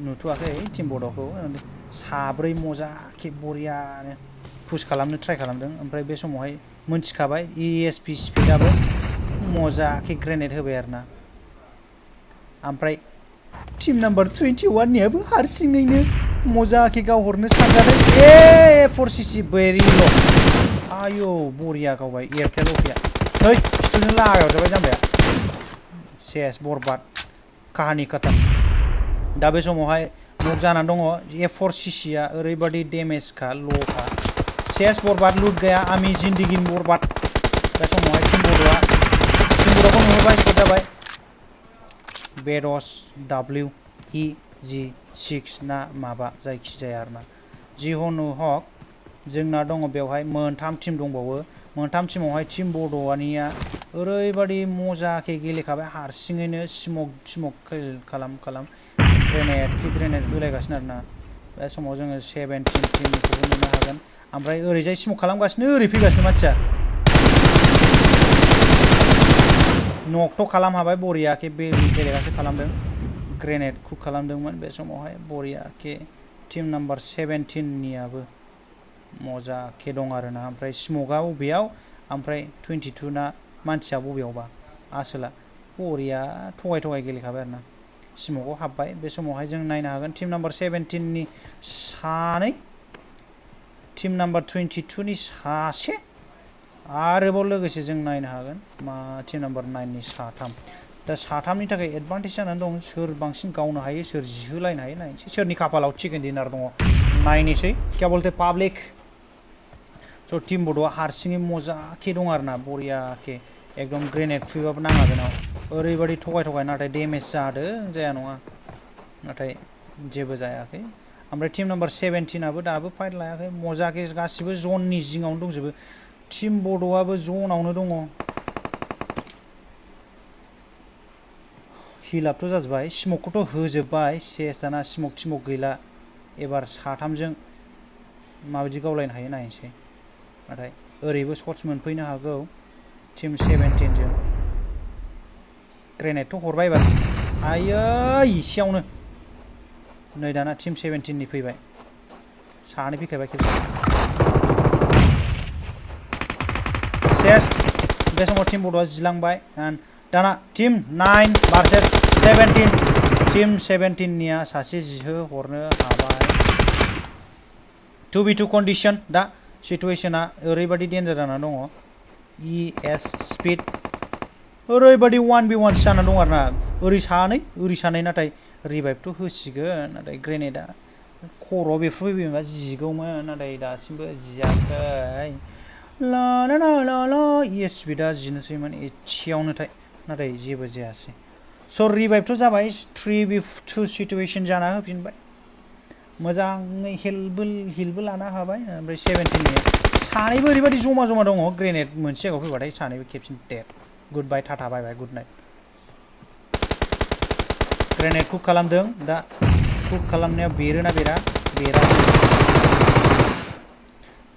Speaker 1: नुथ'वाखै टिम बड'खौ साब्रै मजाके बरियानो पुश खालामनो ट्राइ खालामदों ओमफ्राय बे समावहाय मोनथिखाबाय ESP स्पिडआबो मजाके ग्रेनेड होबाय आरोना ओमफ्राय टिम नाम्बार 21नियाबो हारसिङैनो मजाके गावहरनो सानजादों A4CC बेरिल' आयौ बरिया गावबाय एयारटेल अफिया है खिथुजों लागायाव जाबाय जाम्बाया सेस बरबाद काहानि खतम दा बे समावहाय नक जानानै दङ A4CCआ ओरैबायदि डेमेजखा ल'खा सेस बरबाद लुट गया आमी जिंदगी बरबाद बे समावहाय टिम बड'खौ नुहरबाय स्पट जाबाय बेडस WEG6 ना माबा जायखिजाया आरोना जिहनु हक जोंना दङ बेवहाय मोनथाम टिम दंबावो मोनथाम टिमावहाय टिम बड'निया ओरैबायदि मजाके गेलेखाबाय हारसिङैनो स्मक खालाम ग्रेनेड होलायगासिनो आरोना बे समाव जोङो 17 टिमखौबो नुनो हागोन ओमफ्राय ओरैजाय स्मक खालामगासिनो ओरै फैगासिनो मानसिया नकथ' खालाम हाबाय बरियाके बेलेगासो खालामदों ग्रेनेड कुक खालामदोंमोन बे समावहाय बरियाके टिम नाम्बार 17नियाबो मजाके दं आरोना ओमफ्राय स्मकआ बबेयाव ओमफ्राय 22 ना मानसिया बबेयावबा आसोला बरिया थगाय गेलेखाबाय आरोना स्मकआव हाबबाय बे समावहाय जों नायनो हागोन टिम नाम्बार 17नि सानै टिम नाम्बार 22नि सासे आरोबाव लोगोसे जों नायनो हागोन मा टिम नाम्बार 9नि साथाम दा साथामनि थाखाय एडभान्टेज जानानै दं सोर बांसिन गावनो हायो सोर जिहोलायनो हायो नायनोसै सोरनि खाफालाव चिकेन डिनार दङ नायनोसै क्या बोलते पाब्लिक स' टिम बड'आ हारसिङै मजाके दं आरोना बरियाके एकदम ग्रेनेड खुबैबाबो नाङा बेनाव ओरैबायदि थगाय नाथाय डेमेज जादों जाया नङा नाथाय जेबो जायाखै ओमफ्राय टीम नम्बर 17 आबो दाबो फाइट लायाखै मजाके गासिबो जननि जिङावनो दंजोबो टीम बड'आबो जनावनो दङ हिलापथ' जाजोबबाय स्मकखौथ' होजोबबाय सेस दाना स्मक गैला एबार साथामजों माबायदि गावलायनो हायो नायनोसै नाथाय ओरैबो शट्स मोनफैनो हागौ टीम 17 जों ग्रेनेडथ' हरबाय एबार आयै इसेयावनो नै दाना टीम 17 नि फैबाय सानै फैखाबाय खेबसे सेस बे समाव टीम बड'आ जिलांबाय दाना टीम 9 भार्सेस 17 टीम 17 निया सासे जिहो हरनो हाबाय 2v2 कन्डिशन दा सिटुएशना ओरैबायदि डेन्जार जाना दङ ES स्पिड ओरैबायदि 1v1 जाना दं आरोना ओरै सानै नाथाय रिभाइभथ' होसिगोन नाथाय ग्रेनेडा खर'आव बेफ्रुफैबायबा जिगौमोन नाथाय दासिमबो जियाखै ला ला ला ला ला ES स्पिडा जिनोसैमोन एसेयावनोथाय नाथाय जेबो जायासै स' रिभाइभथ' जाबाय 3v2 सिटुएशन जाना होफिनबाय मोजाङै हिलबो लानो हाबाय ओमफ्राय 17 नि सानैबो ओरैबायदि जमा दङ ग्रेनेड मोनसे जायगायाव फैबाथाय सानैबो खेबसेनो डेड गुड बाय टाटा बाय बाय गुड नाइट ग्रेनेड कुक खालामदों दा कुक खालामनायाव बेरोना बेरा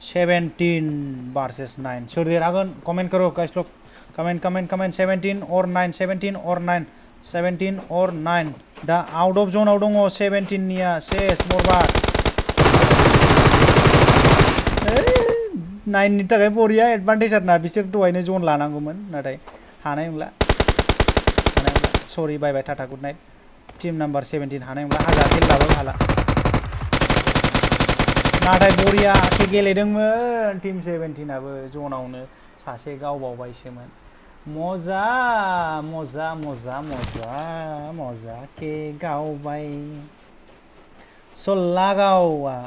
Speaker 1: 17 versus 9 सोर देरहागोन कमेन्ट करो गाइस लोग कमेन्ट 17 or 9 17 or 9 17 or 9 दा आउट अफ जोनाव दङ 17 निया सेस बरबाद 9 नि थाखाय बरिया एडभान्टेज आरोना बिसोर दहायनो जोन लानांगौमोन नाथाय हानाय नंला sorry bye bye tata good night team number 17 हानाय नंला हाजा किल लाबाबो हाला नाथाय बरिया गेलेदोंमोन टीम 17 आबो जोनावनो सासे गावबावबायसोमोन मजा के गावबाय लागावा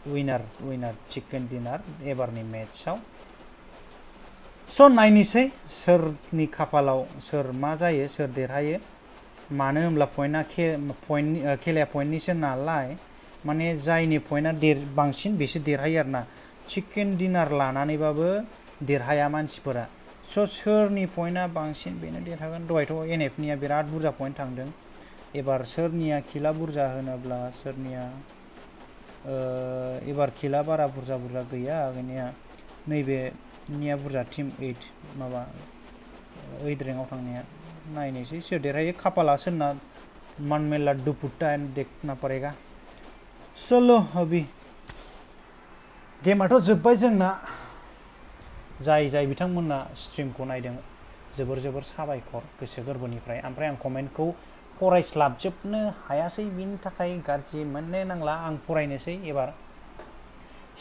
Speaker 1: विनार चिकेन डिनार एबारनि मेट्सआव स' नायनोसै सोरनि खाफालाव सोर मा जायो सोर देरहायो मानो होनब्ला खेलाया पइन्टनिसो नालाय माने जायनि पइन्टआ बांसिन बेसो देरहायो आरोना चिकेन डिनार लानानैबाबो देरहाया मानसिफोरा स' सोरनि पइन्टआ बांसिन बेनो देरहागोन दहायथ' NF निया बिराद बुरजा पइन्ट थांदों एबार सोरनिया किला बुरजा होनोब्ला सोरनिया एबार किला बारा बुरजा गैया गैनाया नैबे निया बुरजा टीम 8 माबा 8 रेंकआव थांनाया नायनोसै सोर देरहायो खाफाला सोरना मन में लड्डू फुटता है देखना पड़ेगा चलो अभी गेमाथ' जोब्बाय जोंना जाय बिथांमोनना स्ट्रिमखौ नायदों जोबोर साबायखर गोसो गोरबोनिफ्राय ओमफ्राय आं कमेन्टखौ फरायस्लाबजोबनो हायासै बिनि थाखाय गाज्रि मोननो नांला आं फरायनोसै एबार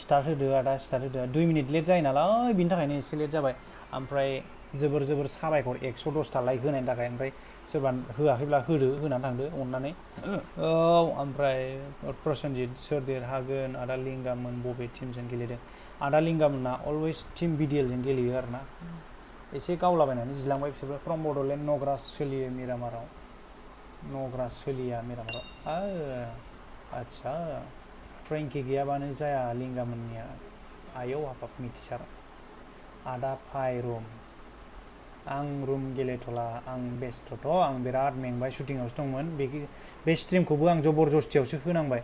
Speaker 1: स्टार्ट होदो आदा स्टार्ट होदो 2 मिनिट लेट जायो नालाय बिनि थाखायनो एसे लेट जाबाय ओमफ्राय जोबोर साबायखर 110 ता लाइक होनायनि थाखाय ओमफ्राय सोरबा होआखैब्ला होनानै थांदो अननानै औ ओमफ्राय प्रसन्जित सोर देरहागोन आदा लिंगामोन बबे टीमजों गेलेदों आदा लिंगामोनना अलवेज टीम BDL जों गेलेयो आरोना एसे गावलाबायनानै जिलांबाय बिसोरबो फ्रम बड'लेण्ड नग्रास सोलिया मिरामाराव आच्छा फ्रेंकि गैयाबानो जाया लिंगामोननिया आयौ हाबाब मिथिसार आदा पाइरो आं रुम गेलेथ'ला आं बेस्थ'थ' आं बिराद मेंबाय शुटिंआवसो दंमोन बे स्ट्रिमखौबो आं जबरदस्तियावसो होनांबाय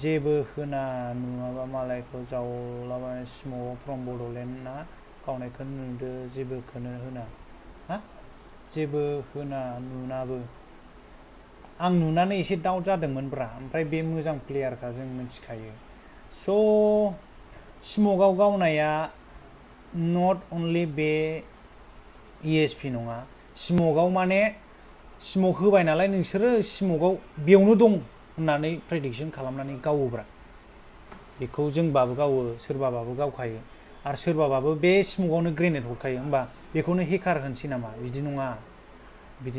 Speaker 1: जेबो होना नुवाबा मालायखौ जावलाबाय स्म'आव फ्रम बड'लेण्डना गावनायखौ नुदो जेबोखौनो होना जेबो होना नुनाबो आं नुनानै एसे डाउट जादोंमोनब्रा ओमफ्राय बे मोजां प्लेयारखा जों मिथिखायो स' स्म'कआव गावनाया नट अनलि बे ESP नङा स्म'कआव माने स्म'क होबाय नालाय नोंसोरो स्म'कआव बेयावनो दं होननानै प्रेडिक्सन खालामनानै गावोब्रा बेखौ जोंबाबो गावो सोरबाबाबो गावखायो आरो सोरबाबाबो बे स्म'कआवनो ग्रेनेड हरखायो होमबा बेखौनो हेकार होनसै नामा बिदि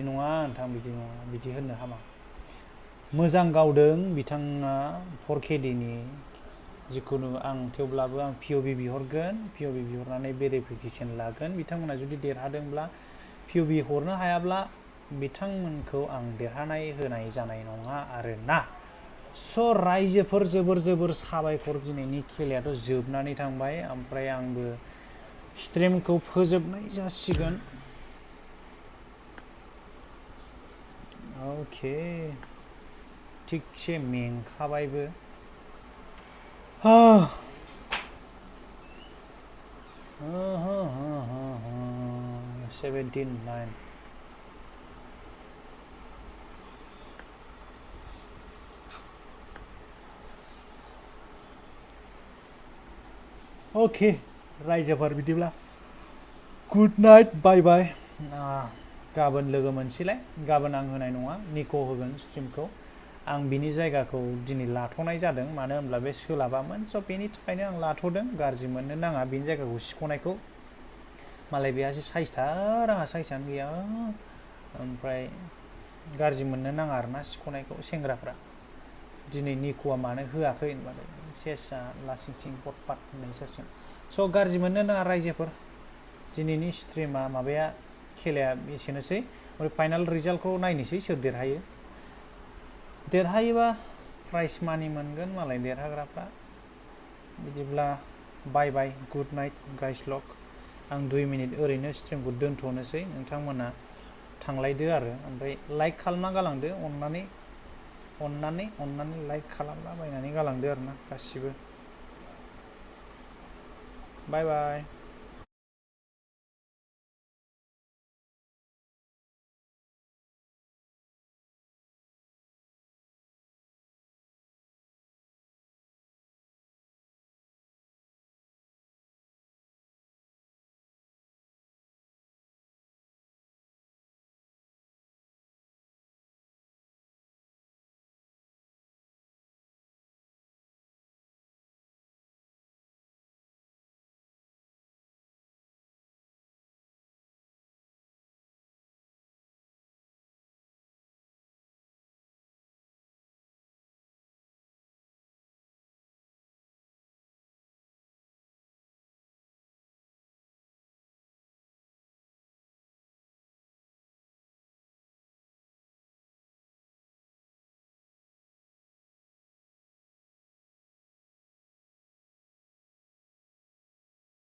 Speaker 1: नङा नोंथां बिदि होननो हामा मोजां गावदों बिथाङा 4KD नि जिखुनु आं थेवब्लाबो आं POV बिहरगोन POV बिहरनानै भेरिफिकेसन लागोन बिथांमोना जुदि देरहादोंब्ला POV हरनो हायाब्ला बिथांमोनखौ आं देरहानाय होनाय जानाय नङा आरोना स' रायजोफोर जोबोर साबायखर दिनैनि खेलायाथ' जोबनानै थांबाय ओमफ्राय आंबो स्ट्रिमखौ फोजोबनाय जासिगोन अके थिगसे मेंखाबायबो 17-9 अके रायजोफोर बिदिब्ला गुड नाइट बाय बाय गाबोन लोगो मोनसैलाय गाबोन आं होनाय नङा निक' होगोन स्ट्रिमखौ आं बिनि जायगाखौ दिनै लाथ'नाय जादों मानो होनब्ला बे सोलाबामोन स' बेनि थाखायनो आं लाथ'दों गाज्रि मोननो नाङा बेनि जायगाखौ सिख'नायखौ मालाय बेहासो साइसथार आंहा साइसआनो गैया ओमफ्राय गाज्रि मोननो नाङा आरोना सिख'नायखौ सेंग्राफ्रा दिनै निक'आ मानो होआखै होनबाथाय सेसा लासिं सिं पटपाट होननाय जासिगोन स' गाज्रि मोननो नाङा रायजोफोर दिनैनि स्ट्रिमा माबाया खेलाया एसेनोसै ओमफ्राय फाइनाल रिजाल्टखौ नायनोसै सोर देरहायो देरहायोबा प्राइज मानि मोनगोन मालाय देरहाग्राफ्रा बिदिब्ला बाय बाय गुड नाइट गाइस लक आं 2 मिनिट ओरैनो स्ट्रिमखौ दोनथ'नोसै नोंथांमोना थांलायदो आरो ओमफ्राय लाइक खालामना गालांदो अननानै लाइक खालामला बायनानै गालांदो आरोना गासिबो बाय बाय